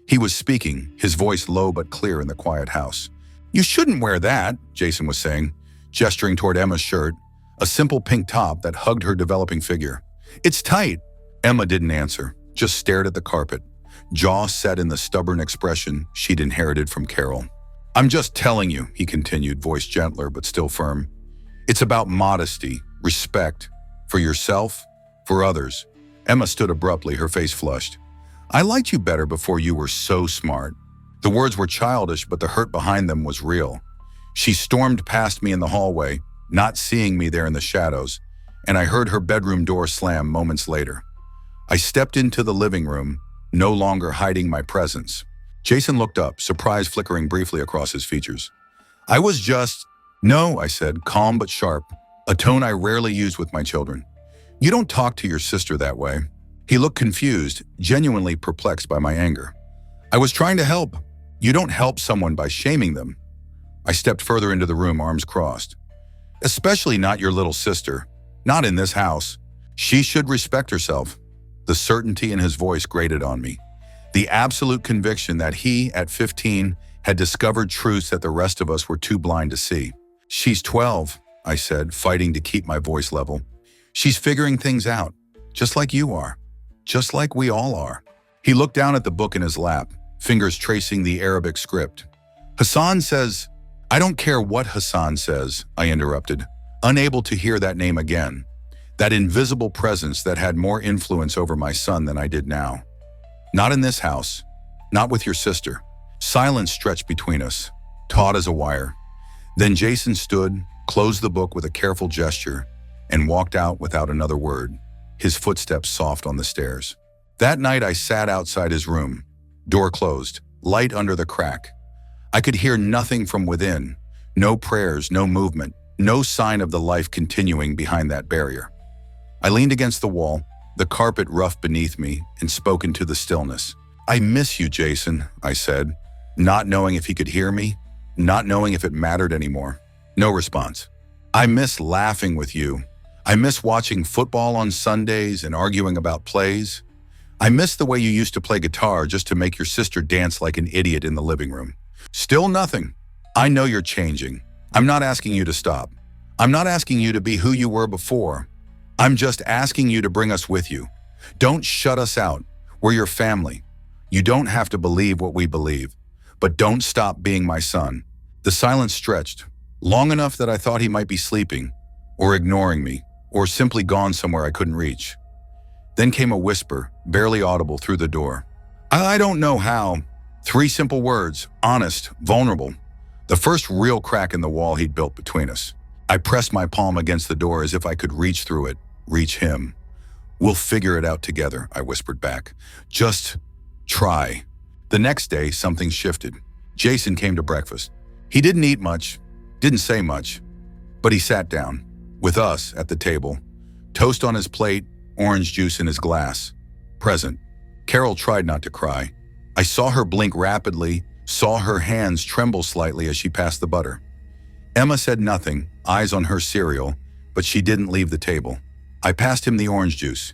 He was speaking, his voice low but clear in the quiet house. "You shouldn't wear that," Jason was saying, gesturing toward Emma's shirt, a simple pink top that hugged her developing figure. "It's tight." Emma didn't answer, just stared at the carpet, jaw set in the stubborn expression she'd inherited from Carol. "I'm just telling you," he continued, voice gentler but still firm. "It's about modesty, respect, for yourself, for others." Emma stood abruptly, her face flushed. "I liked you better before you were so smart." The words were childish, but the hurt behind them was real. She stormed past me in the hallway, not seeing me there in the shadows, and I heard her bedroom door slam moments later. I stepped into the living room, no longer hiding my presence. Jason looked up, surprise flickering briefly across his features. "I was just—" "No," I said, calm but sharp, a tone I rarely use with my children. "You don't talk to your sister that way." He looked confused, genuinely perplexed by my anger. "I was trying to help." "You don't help someone by shaming them." I stepped further into the room, arms crossed. "Especially not your little sister. Not in this house. She should respect herself." The certainty in his voice grated on me. The absolute conviction that he, at 15, had discovered truths that the rest of us were too blind to see. "She's 12, I said, fighting to keep my voice level. "She's figuring things out, just like you are. Just like we all are." He looked down at the book in his lap, fingers tracing the Arabic script. "Hassan says—" "I don't care what Hassan says," I interrupted, unable to hear that name again. That invisible presence that had more influence over my son than I did now. "Not in this house. Not with your sister." Silence stretched between us, taut as a wire. Then Jason stood, closed the book with a careful gesture, and walked out without another word, his footsteps soft on the stairs. That night I sat outside his room, door closed, light under the crack. I could hear nothing from within, no prayers, no movement, no sign of the life continuing behind that barrier. I leaned against the wall, the carpet rough beneath me, and spoke into the stillness. "I miss you, Jason," I said, not knowing if he could hear me, not knowing if it mattered anymore. No response. "I miss laughing with you. I miss watching football on Sundays and arguing about plays. I miss the way you used to play guitar just to make your sister dance like an idiot in the living room." Still nothing. "I know you're changing. I'm not asking you to stop. I'm not asking you to be who you were before. I'm just asking you to bring us with you. Don't shut us out. We're your family. You don't have to believe what we believe, but don't stop being my son." The silence stretched, long enough that I thought he might be sleeping, or ignoring me, or simply gone somewhere I couldn't reach. Then came a whisper, barely audible through the door. "I don't know how." 3 simple words, honest, vulnerable. The first real crack in the wall he'd built between us. I pressed my palm against the door as if I could reach through it, reach him. "We'll figure it out together," I whispered back. "Just try." The next day, something shifted. Jason came to breakfast. He didn't eat much, didn't say much, but he sat down, with us at the table. Toast on his plate, orange juice in his glass. Present. Carol tried not to cry. I saw her blink rapidly, saw her hands tremble slightly as she passed the butter. Emma said nothing, eyes on her cereal, but she didn't leave the table. I passed him the orange juice.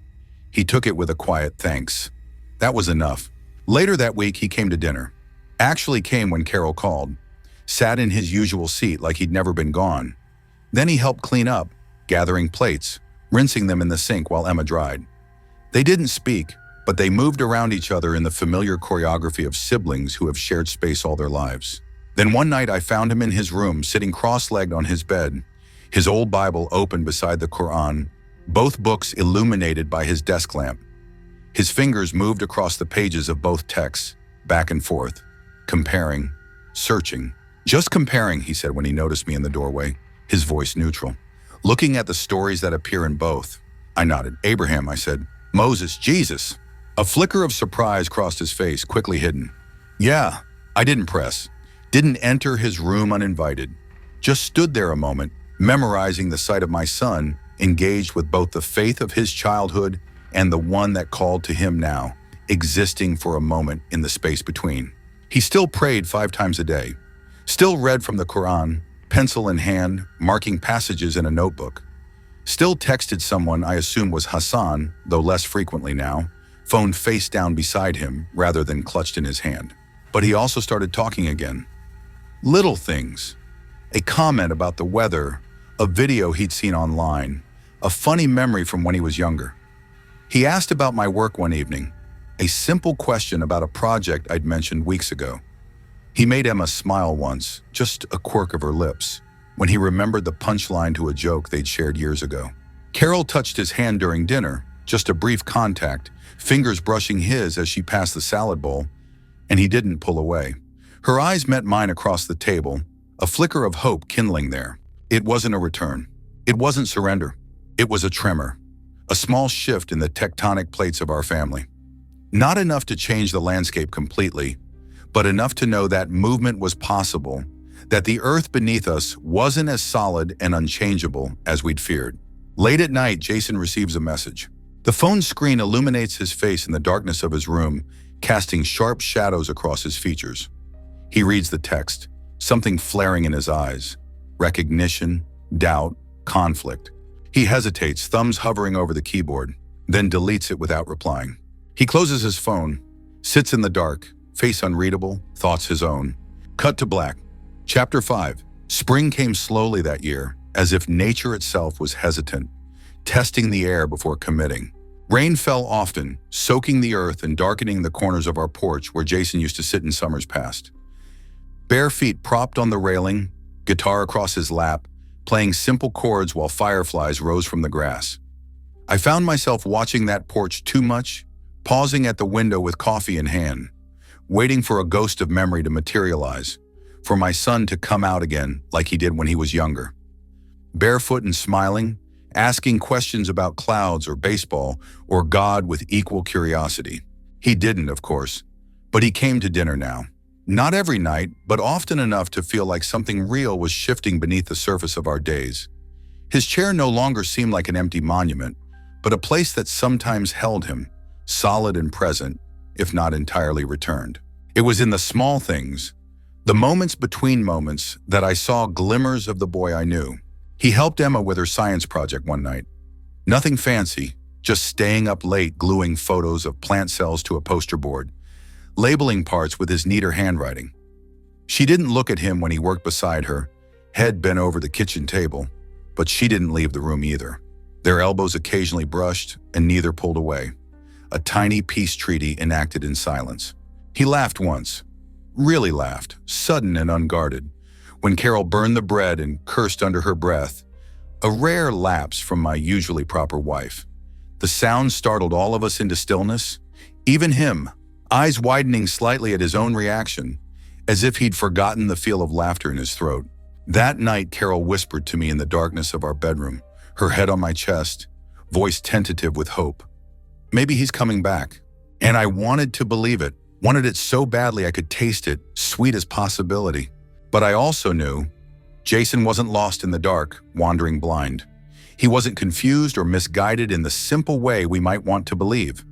He took it with a quiet thanks. That was enough. Later that week, he came to dinner. Actually came when Carol called. Sat in his usual seat like he'd never been gone. Then he helped clean up, gathering plates, rinsing them in the sink while Emma dried. They didn't speak, but they moved around each other in the familiar choreography of siblings who have shared space all their lives. Then one night I found him in his room, sitting cross-legged on his bed, his old Bible open beside the Quran, both books illuminated by his desk lamp. His fingers moved across the pages of both texts, back and forth, comparing, searching. "Just comparing," he said when he noticed me in the doorway, his voice neutral. "Looking at the stories that appear in both." I nodded. "Abraham," I said. "Moses, Jesus." A flicker of surprise crossed his face, quickly hidden. "Yeah." I didn't press, didn't enter his room uninvited. Just stood there a moment, memorizing the sight of my son, engaged with both the faith of his childhood and the one that called to him now, existing for a moment in the space between. He still prayed 5 times a day, still read from the Quran, pencil in hand, marking passages in a notebook. Still texted someone I assumed was Hassan, though less frequently now, phone face down beside him rather than clutched in his hand. But he also started talking again. Little things. A comment about the weather, a video he'd seen online, a funny memory from when he was younger. He asked about my work one evening, a simple question about a project I'd mentioned weeks ago. He made Emma smile once, just a quirk of her lips, when he remembered the punchline to a joke they'd shared years ago. Carol touched his hand during dinner, just a brief contact, fingers brushing his as she passed the salad bowl, and he didn't pull away. Her eyes met mine across the table, a flicker of hope kindling there. It wasn't a return. It wasn't surrender. It was a tremor, a small shift in the tectonic plates of our family. Not enough to change the landscape completely, but enough to know that movement was possible, that the earth beneath us wasn't as solid and unchangeable as we'd feared. Late at night, Jason receives a message. The phone screen illuminates his face in the darkness of his room, casting sharp shadows across his features. He reads the text, something flaring in his eyes. Recognition, doubt, conflict. He hesitates, thumbs hovering over the keyboard, then deletes it without replying. He closes his phone, sits in the dark, face unreadable, thoughts his own. Cut to black. Chapter 5. Spring came slowly that year, as if nature itself was hesitant, testing the air before committing. Rain fell often, soaking the earth and darkening the corners of our porch where Jason used to sit in summers past. Bare feet propped on the railing, guitar across his lap, playing simple chords while fireflies rose from the grass. I found myself watching that porch too much, pausing at the window with coffee in hand, waiting for a ghost of memory to materialize, for my son to come out again like he did when he was younger. Barefoot and smiling, asking questions about clouds or baseball or God with equal curiosity. He didn't, of course, but he came to dinner now. Not every night, but often enough to feel like something real was shifting beneath the surface of our days. His chair no longer seemed like an empty monument, but a place that sometimes held him, solid and present, if not entirely returned. It was in the small things, the moments between moments, that I saw glimmers of the boy I knew. He helped Emma with her science project one night. Nothing fancy, just staying up late gluing photos of plant cells to a poster board, labeling parts with his neater handwriting. She didn't look at him when he worked beside her, head bent over the kitchen table, but she didn't leave the room either. Their elbows occasionally brushed and neither pulled away. A tiny peace treaty enacted in silence. He laughed once, really laughed, sudden and unguarded, when Carol burned the bread and cursed under her breath, a rare lapse from my usually proper wife. The sound startled all of us into stillness, even him, eyes widening slightly at his own reaction, as if he'd forgotten the feel of laughter in his throat. That night, Carol whispered to me in the darkness of our bedroom, her head on my chest, voice tentative with hope. Maybe he's coming back. And I wanted to believe it, wanted it so badly I could taste it, sweet as possibility. But I also knew Jason wasn't lost in the dark, wandering blind. He wasn't confused or misguided in the simple way we might want to believe.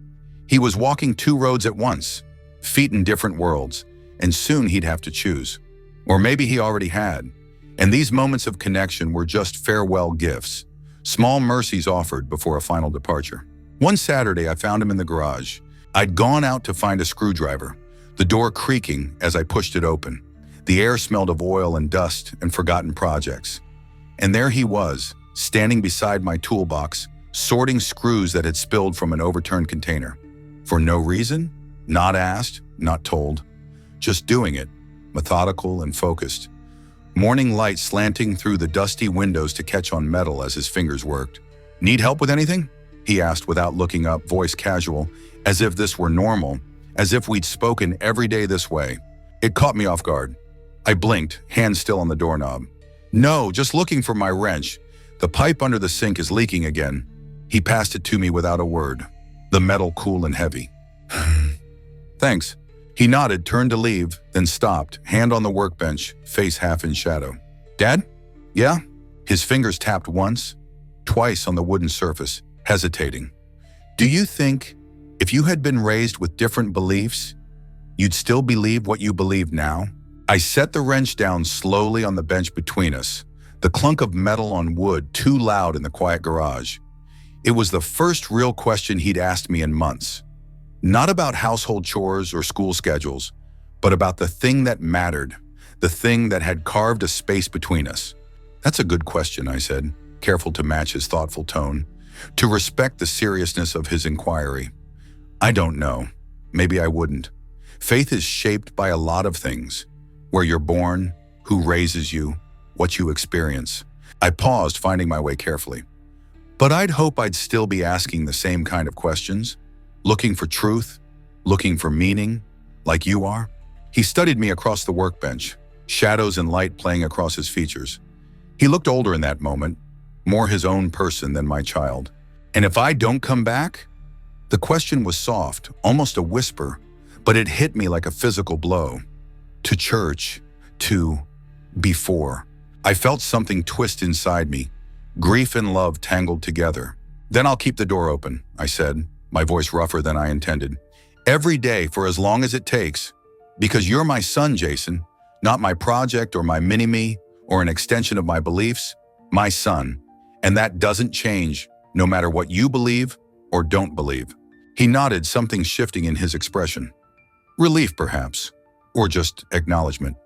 He was walking two roads at once, feet in different worlds, and soon he'd have to choose. Or maybe he already had. And these moments of connection were just farewell gifts, small mercies offered before a final departure. One Saturday, I found him in the garage. I'd gone out to find a screwdriver, the door creaking as I pushed it open. The air smelled of oil and dust and forgotten projects. And there he was, standing beside my toolbox, sorting screws that had spilled from an overturned container. For no reason, not asked, not told, just doing it, methodical and focused. Morning light slanting through the dusty windows to catch on metal as his fingers worked. "Need help with anything?" he asked without looking up, voice casual, as if this were normal, as if we'd spoken every day this way. It caught me off guard. I blinked, hand still on the doorknob. "No, just looking for my wrench. The pipe under the sink is leaking again." He passed it to me without a word, the metal cool and heavy. "Thanks." He nodded, turned to leave, then stopped, hand on the workbench, face half in shadow. "Dad?" "Yeah?" His fingers tapped once, twice on the wooden surface, hesitating. "Do you think, if you had been raised with different beliefs, you'd still believe what you believe now?" I set the wrench down slowly on the bench between us, the clunk of metal on wood too loud in the quiet garage. It was the first real question he'd asked me in months. Not about household chores or school schedules, but about the thing that mattered, the thing that had carved a space between us. "That's a good question," I said, careful to match his thoughtful tone, to respect the seriousness of his inquiry. "I don't know. Maybe I wouldn't. Faith is shaped by a lot of things. Where you're born, who raises you, what you experience." I paused, finding my way carefully. "But I'd hope I'd still be asking the same kind of questions. Looking for truth, looking for meaning, like you are." He studied me across the workbench, shadows and light playing across his features. He looked older in that moment, more his own person than my child. "And if I don't come back?" The question was soft, almost a whisper, but it hit me like a physical blow. To church, to before. I felt something twist inside me, grief and love tangled together. "Then I'll keep the door open," I said, my voice rougher than I intended. "Every day for as long as it takes. Because you're my son, Jason, not my project or my mini-me or an extension of my beliefs, my son. And that doesn't change, no matter what you believe or don't believe." He nodded, something shifting in his expression. Relief, perhaps, or just acknowledgement.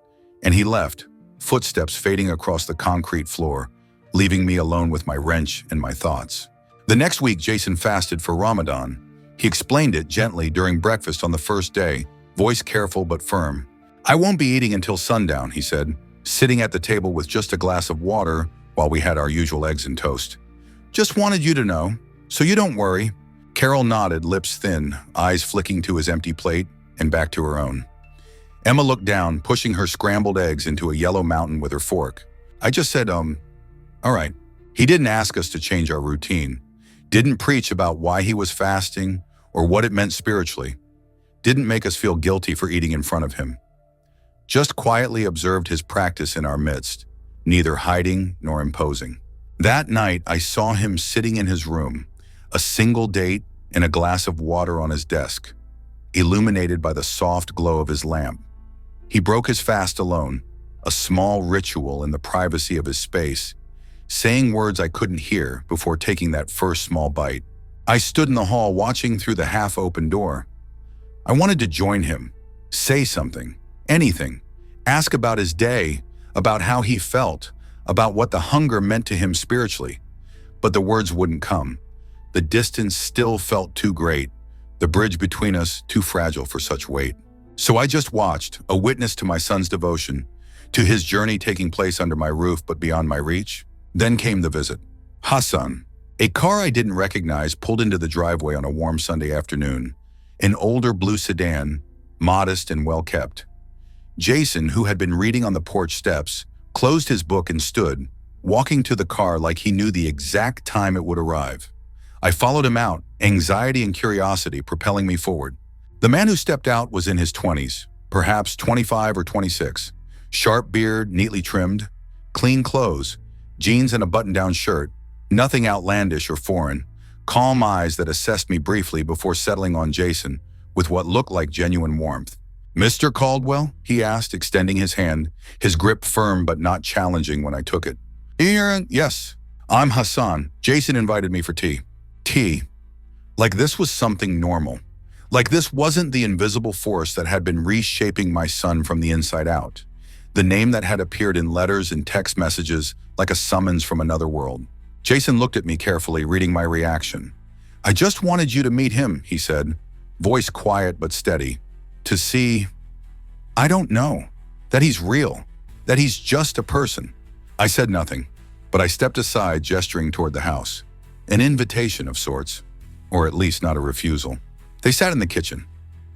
And he left, footsteps fading across the concrete floor, leaving me alone with my wrench and my thoughts. The next week, Jason fasted for Ramadan. He explained it gently during breakfast on the first day, voice careful but firm. "I won't be eating until sundown," he said, sitting at the table with just a glass of water while we had our usual eggs and toast. "Just wanted you to know, so you don't worry." Carol nodded, lips thin, eyes flicking to his empty plate and back to her own. Emma looked down, pushing her scrambled eggs into a yellow mountain with her fork. I just said, all right. He didn't ask us to change our routine. Didn't preach about why he was fasting or what it meant spiritually. Didn't make us feel guilty for eating in front of him. Just quietly observed his practice in our midst, neither hiding nor imposing. That night, I saw him sitting in his room, a single date and a glass of water on his desk, illuminated by the soft glow of his lamp. He broke his fast alone, a small ritual in the privacy of his space, saying words I couldn't hear before taking that first small bite. I stood in the hall watching through the half-open door. I wanted to join him, say something, anything, ask about his day, about how he felt, about what the hunger meant to him spiritually. But the words wouldn't come. The distance still felt too great, the bridge between us too fragile for such weight. So I just watched, a witness to my son's devotion, to his journey taking place under my roof but beyond my reach. Then came the visit. Hassan. A car I didn't recognize pulled into the driveway on a warm Sunday afternoon. An older blue sedan, modest and well-kept. Jason, who had been reading on the porch steps, closed his book and stood, walking to the car like he knew the exact time it would arrive. I followed him out, anxiety and curiosity propelling me forward. The man who stepped out was in his 20s, perhaps 25 or 26. Sharp beard, neatly trimmed, clean clothes, jeans and a button-down shirt, nothing outlandish or foreign, calm eyes that assessed me briefly before settling on Jason with what looked like genuine warmth. "Mr. Caldwell?" he asked, extending his hand, his grip firm but not challenging when I took it. Yes, I'm Hassan. Jason invited me for tea." Tea. Like this was something normal. Like this wasn't the invisible force that had been reshaping my son from the inside out. The name that had appeared in letters and text messages like a summons from another world. Jason looked at me carefully, reading my reaction. "I just wanted you to meet him," he said, voice quiet but steady. "To see, I don't know, that he's real, that he's just a person." I said nothing, but I stepped aside, gesturing toward the house. An invitation of sorts, or at least not a refusal. They sat in the kitchen.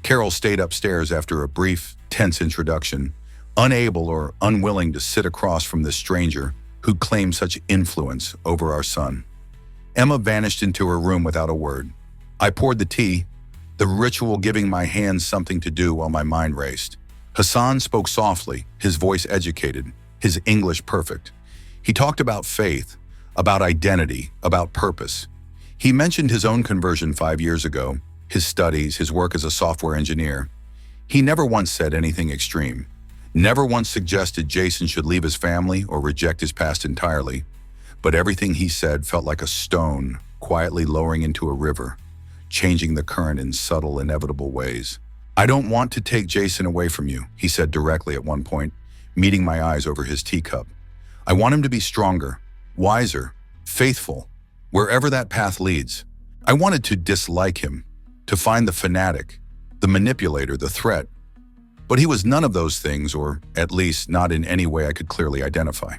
Carol stayed upstairs after a brief, tense introduction, unable or unwilling to sit across from this stranger who claimed such influence over our son. Emma vanished into her room without a word. I poured the tea, the ritual giving my hands something to do while my mind raced. Hassan spoke softly, his voice educated, his English perfect. He talked about faith, about identity, about purpose. He mentioned his own conversion 5 years ago, his studies, his work as a software engineer. He never once said anything extreme. Never once suggested Jason should leave his family or reject his past entirely. But everything he said felt like a stone quietly lowering into a river, changing the current in subtle, inevitable ways. "I don't want to take Jason away from you," he said directly at one point, meeting my eyes over his teacup. "I want him to be stronger, wiser, faithful, wherever that path leads." I wanted to dislike him, to find the fanatic, the manipulator, the threat. But he was none of those things, or at least not in any way I could clearly identify.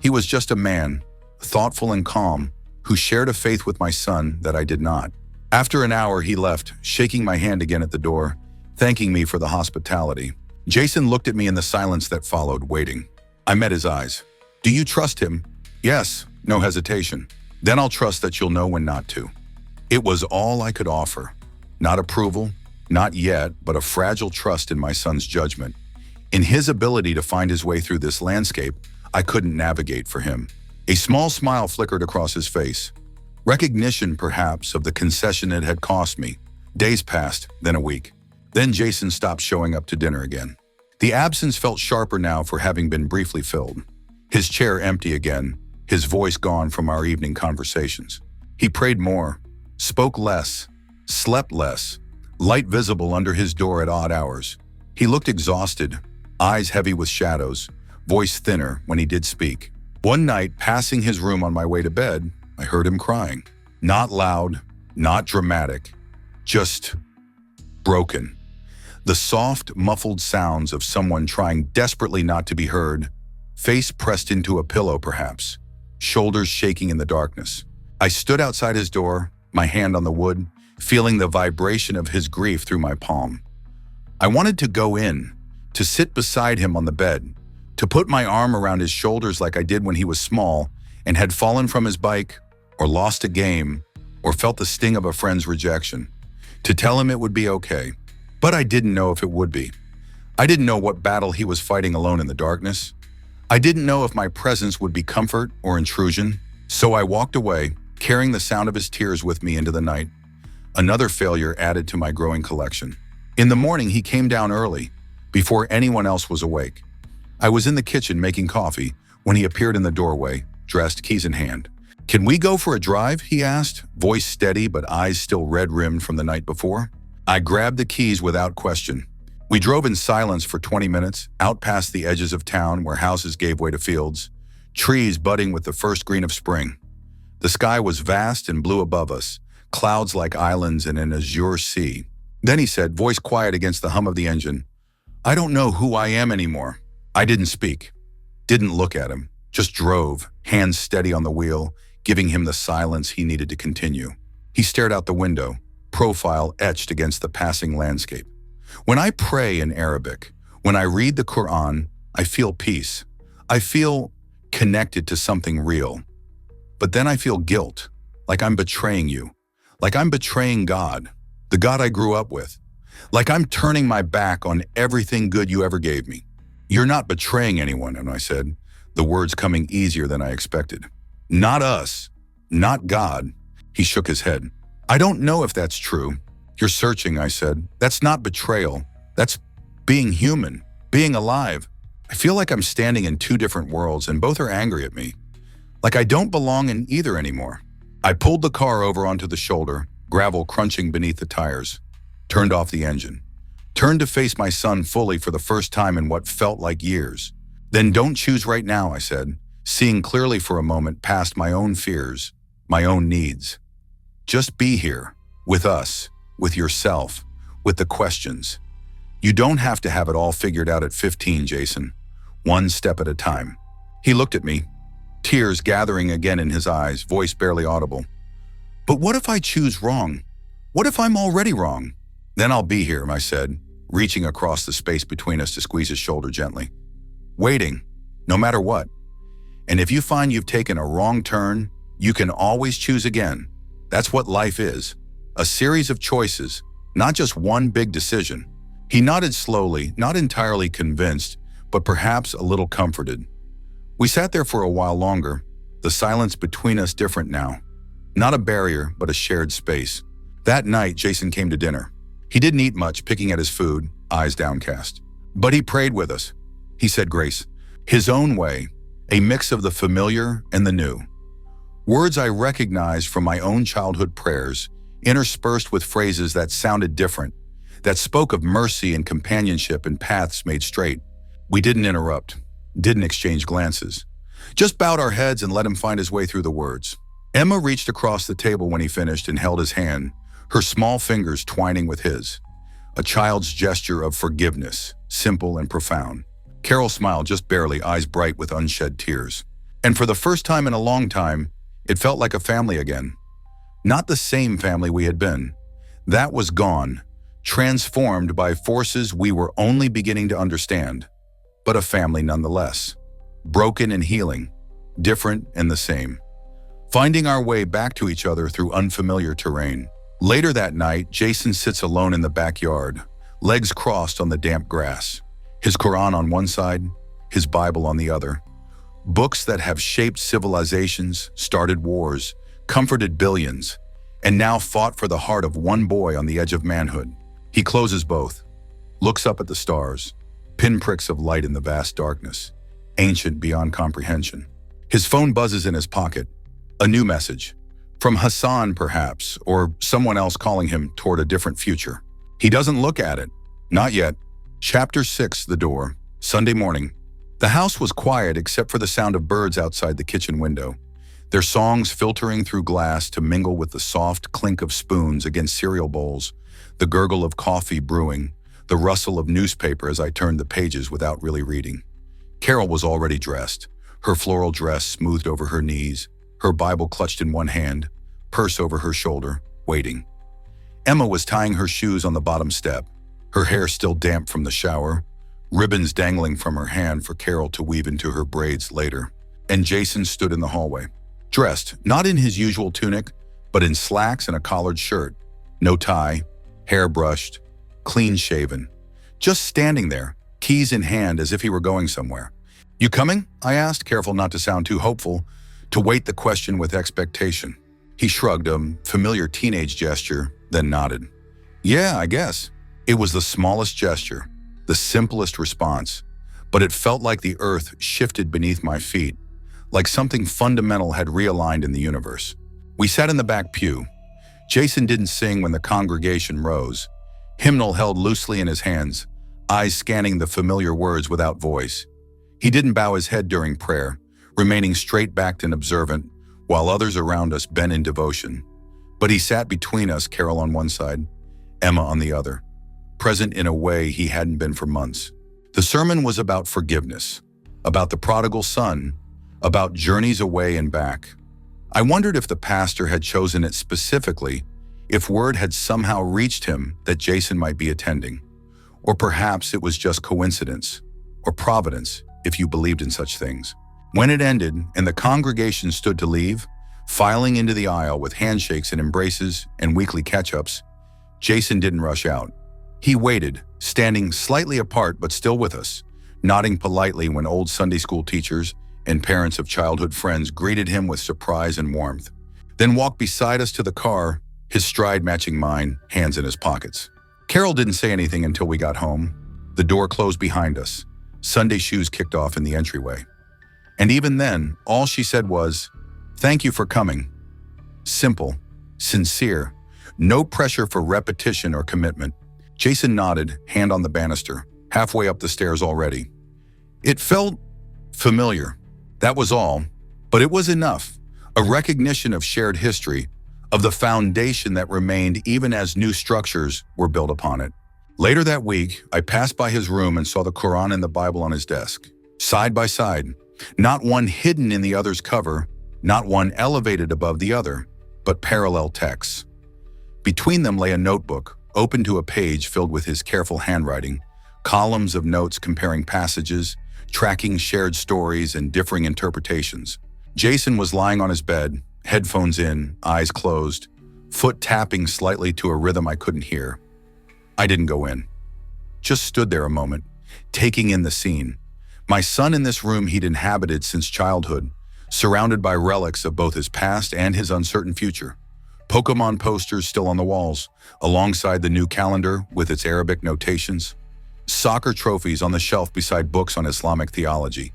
He was just a man, thoughtful and calm, who shared a faith with my son that I did not. After an hour, he left, shaking my hand again at the door, thanking me for the hospitality. Jason looked at me in the silence that followed, waiting. I met his eyes. "Do you trust him?" "Yes," no hesitation. "Then I'll trust that you'll know when not to." It was all I could offer. Not approval, not yet, but a fragile trust in my son's judgment. In his ability to find his way through this landscape I couldn't navigate for him. A small smile flickered across his face. Recognition, perhaps, of the concession it had cost me. Days passed, then a week. Then Jason stopped showing up to dinner again. The absence felt sharper now for having been briefly filled. His chair empty again, his voice gone from our evening conversations. He prayed more, spoke less, slept less, light visible under his door at odd hours. He looked exhausted, eyes heavy with shadows, voice thinner when he did speak. One night, passing his room on my way to bed, I heard him crying. Not loud, not dramatic, just broken. The soft, muffled sounds of someone trying desperately not to be heard, face pressed into a pillow perhaps, shoulders shaking in the darkness. I stood outside his door, my hand on the wood, feeling the vibration of his grief through my palm. I wanted to go in, to sit beside him on the bed, to put my arm around his shoulders like I did when he was small and had fallen from his bike, or lost a game, or felt the sting of a friend's rejection, to tell him it would be okay. But I didn't know if it would be. I didn't know what battle he was fighting alone in the darkness. I didn't know if my presence would be comfort or intrusion. So I walked away, carrying the sound of his tears with me into the night. Another failure added to my growing collection. In the morning, he came down early, before anyone else was awake. I was in the kitchen making coffee when he appeared in the doorway, dressed, keys in hand. "Can we go for a drive?" he asked, voice steady but eyes still red-rimmed from the night before. I grabbed the keys without question. We drove in silence for 20 minutes, out past the edges of town where houses gave way to fields, trees budding with the first green of spring. The sky was vast and blue above us, clouds like islands in an azure sea. Then he said, voice quiet against the hum of the engine, "I don't know who I am anymore." I didn't speak, didn't look at him, just drove, hands steady on the wheel, giving him the silence he needed to continue. He stared out the window, profile etched against the passing landscape. When I pray in Arabic, when I read the Quran, I feel peace. I feel connected to something real. But then I feel guilt, like I'm betraying you, like I'm betraying God, the God I grew up with, like I'm turning my back on everything good you ever gave me. You're not betraying anyone, and I said, the words coming easier than I expected. Not us, not God. He shook his head. I don't know if that's true. You're searching, I said. That's not betrayal. That's being human, being alive. I feel like I'm standing in two different worlds and both are angry at me. Like I don't belong in either anymore. I pulled the car over onto the shoulder, gravel crunching beneath the tires, turned off the engine, turned to face my son fully for the first time in what felt like years. Then don't choose right now, I said, seeing clearly for a moment past my own fears, my own needs. Just be here, with us, with yourself, with the questions. You don't have to have it all figured out at 15, Jason. One step at a time. He looked at me, tears gathering again in his eyes, voice barely audible. But what if I choose wrong? What if I'm already wrong? Then I'll be here, I said, reaching across the space between us to squeeze his shoulder gently. Waiting, no matter what. And if you find you've taken a wrong turn, you can always choose again. That's what life is. A series of choices, not just one big decision. He nodded slowly, not entirely convinced, but perhaps a little comforted. We sat there for a while longer, the silence between us different now. Not a barrier, but a shared space. That night, Jason came to dinner. He didn't eat much, picking at his food, eyes downcast. But he prayed with us. He said grace, his own way, a mix of the familiar and the new. Words I recognized from my own childhood prayers, interspersed with phrases that sounded different, that spoke of mercy and companionship and paths made straight. We didn't interrupt, didn't exchange glances, just bowed our heads and let him find his way through the words. Emma reached across the table when he finished and held his hand, her small fingers twining with his. A child's gesture of forgiveness, simple and profound. Carol smiled just barely, eyes bright with unshed tears. And for the first time in a long time, it felt like a family again. Not the same family we had been. That was gone, transformed by forces we were only beginning to understand, but a family nonetheless. Broken and healing, different and the same. Finding our way back to each other through unfamiliar terrain. Later that night, Jason sits alone in the backyard, legs crossed on the damp grass. His Quran on one side, his Bible on the other. Books that have shaped civilizations, started wars, comforted billions, and now fought for the heart of one boy on the edge of manhood. He closes both, looks up at the stars, pinpricks of light in the vast darkness, ancient beyond comprehension. His phone buzzes in his pocket, a new message. From Hassan, perhaps, or someone else calling him toward a different future. He doesn't look at it, not yet. Chapter 6, the door, Sunday morning. The house was quiet except for the sound of birds outside the kitchen window, their songs filtering through glass to mingle with the soft clink of spoons against cereal bowls, the gurgle of coffee brewing, the rustle of newspaper as I turned the pages without really reading. Carol was already dressed, her floral dress smoothed over her knees, her Bible clutched in one hand, purse over her shoulder, waiting. Emma was tying her shoes on the bottom step, her hair still damp from the shower, ribbons dangling from her hand for Carol to weave into her braids later. And Jason stood in the hallway, dressed not in his usual tunic, but in slacks and a collared shirt. No tie, hair brushed, clean shaven. Just standing there, keys in hand as if he were going somewhere. "You coming?" I asked, careful not to sound too hopeful, to weight the question with expectation. He shrugged, a familiar teenage gesture, then nodded. "Yeah, I guess." It was the smallest gesture, the simplest response, but it felt like the earth shifted beneath my feet, like something fundamental had realigned in the universe. We sat in the back pew. Jason didn't sing when the congregation rose, hymnal held loosely in his hands, eyes scanning the familiar words without voice. He didn't bow his head during prayer, remaining straight-backed and observant, while others around us bent in devotion. But he sat between us, Carol on one side, Emma on the other, present in a way he hadn't been for months. The sermon was about forgiveness, about the prodigal son, about journeys away and back. I wondered if the pastor had chosen it specifically, if word had somehow reached him that Jason might be attending. Or perhaps it was just coincidence, or providence, if you believed in such things. When it ended and the congregation stood to leave, filing into the aisle with handshakes and embraces and weekly catch-ups, Jason didn't rush out. He waited, standing slightly apart but still with us, nodding politely when old Sunday school teachers and parents of childhood friends greeted him with surprise and warmth. Then walked beside us to the car, his stride matching mine, hands in his pockets. Carol didn't say anything until we got home. The door closed behind us. Sunday shoes kicked off in the entryway. And even then, all she said was, "Thank you for coming." Simple, sincere, no pressure for repetition or commitment. Jason nodded, hand on the banister, halfway up the stairs already. It felt familiar. That was all, but it was enough. A recognition of shared history, of the foundation that remained even as new structures were built upon it. Later that week, I passed by his room and saw the Quran and the Bible on his desk, side by side, not one hidden in the other's cover, not one elevated above the other, but parallel texts. Between them lay a notebook, open to a page filled with his careful handwriting, columns of notes comparing passages, tracking shared stories and differing interpretations. Jason was lying on his bed, headphones in, eyes closed, foot tapping slightly to a rhythm I couldn't hear. I didn't go in. Just stood there a moment, taking in the scene. My son in this room he'd inhabited since childhood, surrounded by relics of both his past and his uncertain future. Pokemon posters still on the walls, alongside the new calendar with its Arabic notations. Soccer trophies on the shelf beside books on Islamic theology.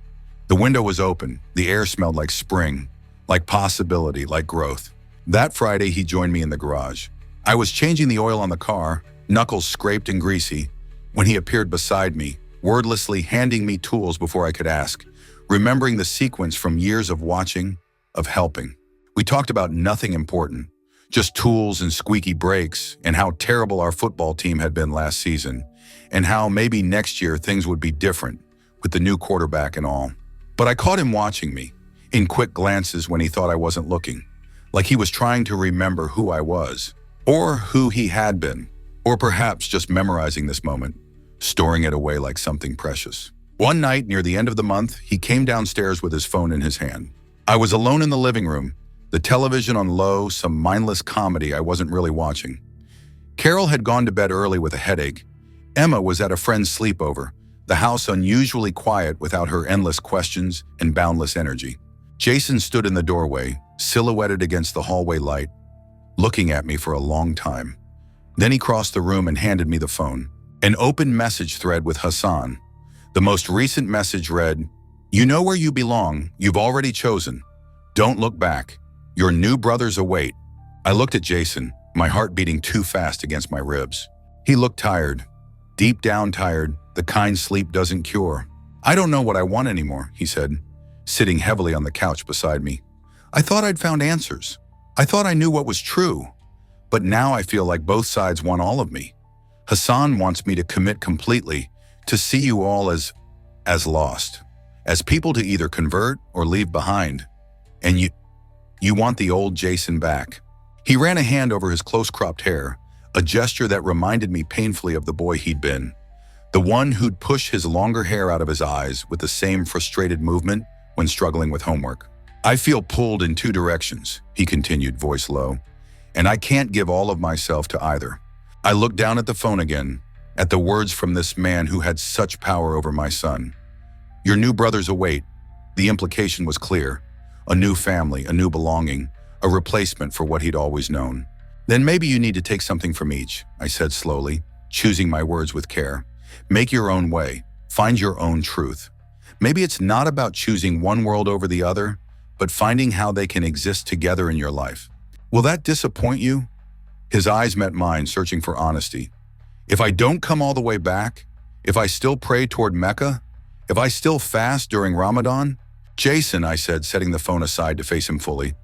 The window was open. The air smelled like spring, like possibility, like growth. That Friday, he joined me in the garage. I was changing the oil on the car, knuckles scraped and greasy, when he appeared beside me, wordlessly handing me tools before I could ask, remembering the sequence from years of watching, of helping. We talked about nothing important, just tools and squeaky brakes, and how terrible our football team had been last season, and how maybe next year things would be different, with the new quarterback and all. But I caught him watching me, in quick glances when he thought I wasn't looking, like he was trying to remember who I was, or who he had been, or perhaps just memorizing this moment, storing it away like something precious. One night near the end of the month, he came downstairs with his phone in his hand. I was alone in the living room, the television on low, some mindless comedy I wasn't really watching. Carol had gone to bed early with a headache. Emma was at a friend's sleepover, the house unusually quiet without her endless questions and boundless energy. Jason stood in the doorway, silhouetted against the hallway light, looking at me for a long time. Then he crossed the room and handed me the phone. An open message thread with Hassan. The most recent message read, "You know where you belong. You've already chosen. Don't look back. Your new brothers await." I looked at Jason, my heart beating too fast against my ribs. He looked tired, deep down tired, the kind sleep doesn't cure. "I don't know what I want anymore," he said, sitting heavily on the couch beside me. "I thought I'd found answers. I thought I knew what was true. But now I feel like both sides want all of me. Hassan wants me to commit completely, to see you all as lost, as people to either convert or leave behind. And you want the old Jason back." He ran a hand over his close-cropped hair, a gesture that reminded me painfully of the boy he'd been, the one who'd push his longer hair out of his eyes with the same frustrated movement when struggling with homework. "I feel pulled in two directions," he continued, voice low, "and I can't give all of myself to either." I looked down at the phone again, at the words from this man who had such power over my son. "Your new brothers await." The implication was clear. A new family, a new belonging, a replacement for what he'd always known. "Then maybe you need to take something from each," I said slowly, choosing my words with care. "Make your own way. Find your own truth. Maybe it's not about choosing one world over the other, but finding how they can exist together in your life. Will that disappoint you?" His eyes met mine, searching for honesty. "If I don't come all the way back, if I still pray toward Mecca, if I still fast during Ramadan?" "Jason," I said, setting the phone aside to face him fully,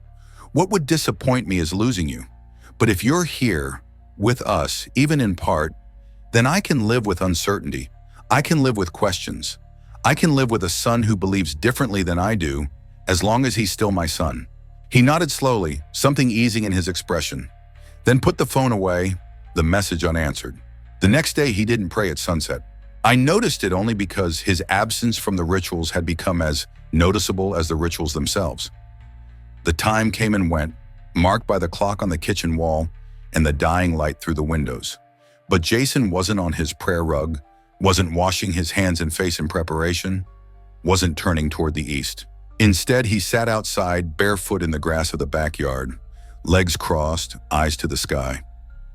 "what would disappoint me is losing you. But if you're here, with us, even in part, then I can live with uncertainty. I can live with questions. I can live with a son who believes differently than I do, as long as he's still my son." He nodded slowly, something easing in his expression, then put the phone away, the message unanswered. The next day, he didn't pray at sunset. I noticed it only because his absence from the rituals had become as noticeable as the rituals themselves. The time came and went, marked by the clock on the kitchen wall and the dying light through the windows. But Jason wasn't on his prayer rug, wasn't washing his hands and face in preparation, wasn't turning toward the east. Instead, he sat outside, barefoot in the grass of the backyard, legs crossed, eyes to the sky.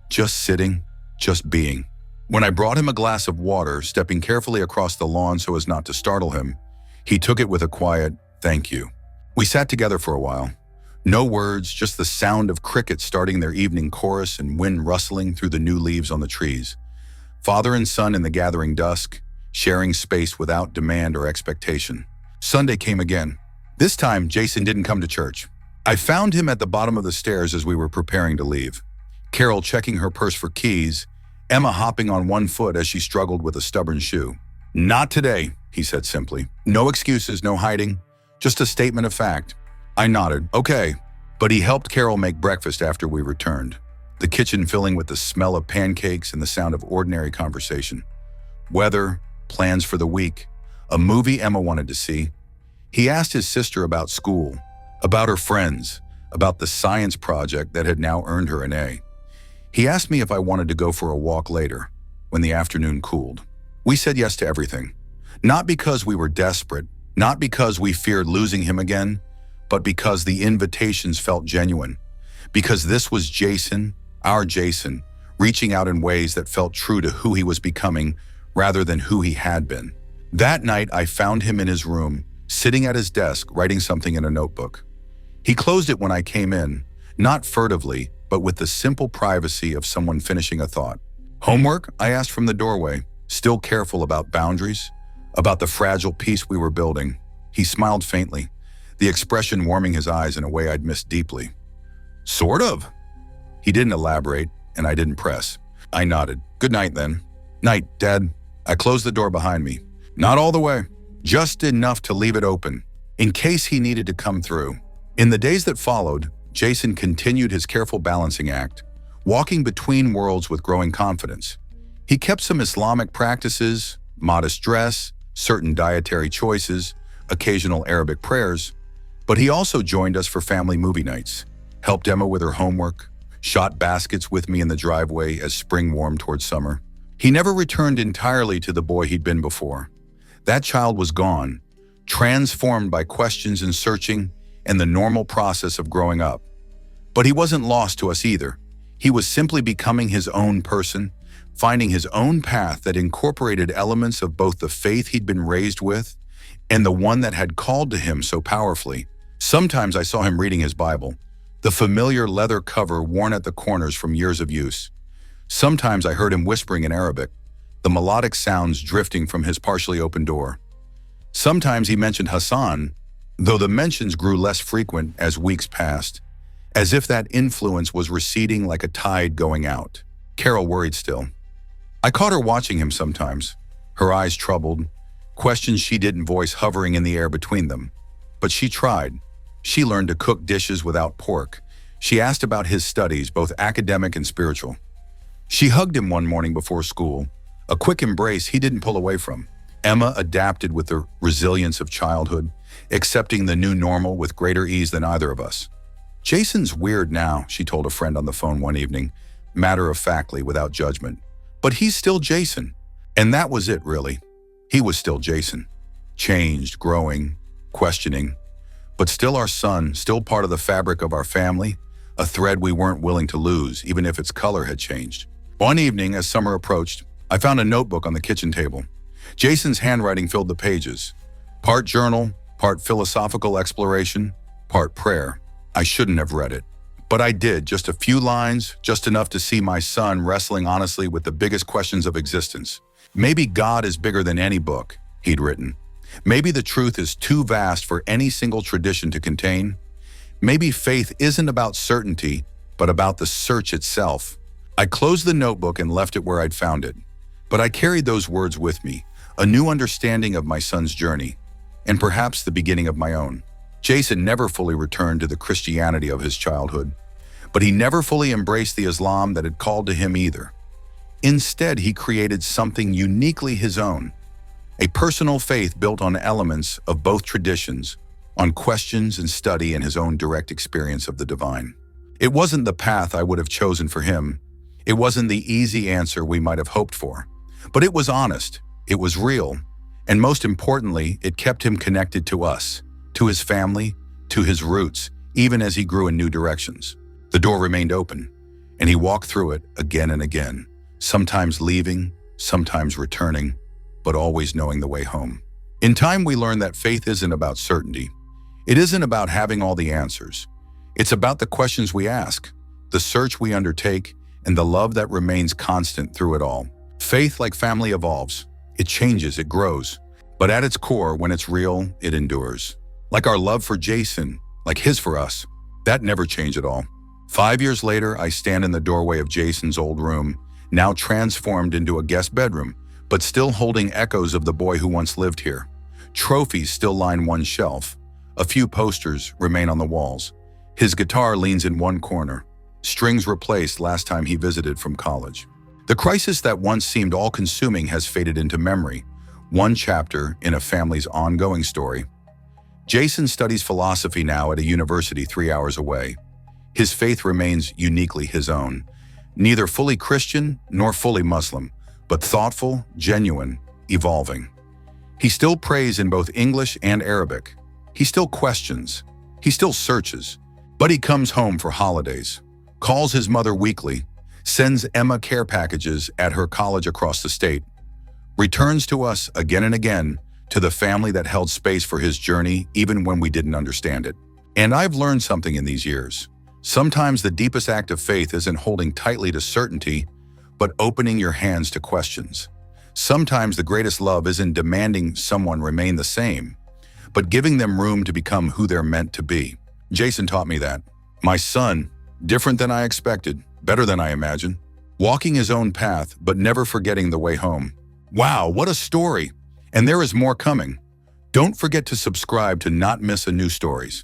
Just sitting, just being. When I brought him a glass of water, stepping carefully across the lawn so as not to startle him, he took it with a quiet, "Thank you." We sat together for a while. No words, just the sound of crickets starting their evening chorus and wind rustling through the new leaves on the trees. Father and son in the gathering dusk, sharing space without demand or expectation. Sunday came again. This time, Jason didn't come to church. I found him at the bottom of the stairs as we were preparing to leave. Carol checking her purse for keys, Emma hopping on one foot as she struggled with a stubborn shoe. "Not today," he said simply. "No excuses, no hiding, just a statement of fact." I nodded, "Okay," but he helped Carol make breakfast after we returned, the kitchen filling with the smell of pancakes and the sound of ordinary conversation. Weather, plans for the week, a movie Emma wanted to see. He asked his sister about school, about her friends, about the science project that had now earned her an A. He asked me if I wanted to go for a walk later, when the afternoon cooled. We said yes to everything. Not because we were desperate, not because we feared losing him again, but because the invitations felt genuine. Because this was Jason, our Jason, reaching out in ways that felt true to who he was becoming rather than who he had been. That night, I found him in his room, sitting at his desk, writing something in a notebook. He closed it when I came in, not furtively, but with the simple privacy of someone finishing a thought. "Homework?" I asked from the doorway, still careful about boundaries, about the fragile peace we were building. He smiled faintly, the expression warming his eyes in a way I'd missed deeply. "Sort of." He didn't elaborate, and I didn't press. I nodded. "Good night, then." "Night, Dad." I closed the door behind me. Not all the way, just enough to leave it open, in case he needed to come through. In the days that followed, Jason continued his careful balancing act, walking between worlds with growing confidence. He kept some Islamic practices, modest dress, certain dietary choices, occasional Arabic prayers, but he also joined us for family movie nights, helped Emma with her homework, shot baskets with me in the driveway as spring warmed towards summer. He never returned entirely to the boy he'd been before. That child was gone, transformed by questions and searching and the normal process of growing up. But he wasn't lost to us either. He was simply becoming his own person, finding his own path that incorporated elements of both the faith he'd been raised with and the one that had called to him so powerfully. Sometimes I saw him reading his Bible, the familiar leather cover worn at the corners from years of use. Sometimes I heard him whispering in Arabic, the melodic sounds drifting from his partially open door. Sometimes he mentioned Hassan, though the mentions grew less frequent as weeks passed, as if that influence was receding like a tide going out. Carol worried still. I caught her watching him sometimes, her eyes troubled, questions she didn't voice hovering in the air between them. But she tried. She learned to cook dishes without pork. She asked about his studies, both academic and spiritual. She hugged him one morning before school, a quick embrace he didn't pull away from. Emma adapted with the resilience of childhood, accepting the new normal with greater ease than either of us. "Jason's weird now," she told a friend on the phone one evening, matter-of-factly, without judgment. "But he's still Jason." And that was it, really. He was still Jason. Changed, growing, questioning, but still our son, still part of the fabric of our family, a thread we weren't willing to lose, even if its color had changed. One evening, as summer approached, I found a notebook on the kitchen table. Jason's handwriting filled the pages. Part journal, part philosophical exploration, part prayer. I shouldn't have read it, but I did, just a few lines, just enough to see my son wrestling honestly with the biggest questions of existence. Maybe God is bigger than any book, he'd written. Maybe the truth is too vast for any single tradition to contain. Maybe faith isn't about certainty, but about the search itself. I closed the notebook and left it where I'd found it. But I carried those words with me, a new understanding of my son's journey, and perhaps the beginning of my own. Jason never fully returned to the Christianity of his childhood, but he never fully embraced the Islam that had called to him either. Instead, he created something uniquely his own, a personal faith built on elements of both traditions, on questions and study and his own direct experience of the divine. It wasn't the path I would have chosen for him. It wasn't the easy answer we might have hoped for. But it was honest, it was real, and most importantly, it kept him connected to us, to his family, to his roots, even as he grew in new directions. The door remained open, and he walked through it again and again, sometimes leaving, sometimes returning, but always knowing the way home. In time, we learned that faith isn't about certainty. It isn't about having all the answers. It's about the questions we ask, the search we undertake, and the love that remains constant through it all. Faith, like family, evolves. It changes, it grows. But at its core, when it's real, it endures. Like our love for Jason, like his for us, that never changed at all. 5 years later, I stand in the doorway of Jason's old room, now transformed into a guest bedroom, but still holding echoes of the boy who once lived here. Trophies still line one shelf. A few posters remain on the walls. His guitar leans in one corner, strings replaced last time he visited from college. The crisis that once seemed all-consuming has faded into memory, one chapter in a family's ongoing story. Jason studies philosophy now at a university 3 hours away. His faith remains uniquely his own, neither fully Christian nor fully Muslim, but thoughtful, genuine, evolving. He still prays in both English and Arabic. He still questions. He still searches. But he comes home for holidays, calls his mother weekly, sends Emma care packages at her college across the state, returns to us again and again, to the family that held space for his journey even when we didn't understand it. And I've learned something in these years. Sometimes the deepest act of faith isn't holding tightly to certainty, but opening your hands to questions. Sometimes the greatest love isn't demanding someone remain the same, but giving them room to become who they're meant to be. Jason taught me that. My son, different than I expected, better than I imagined, walking his own path, but never forgetting the way home. Wow, what a story! And there is more coming. Don't forget to subscribe to not miss a new stories.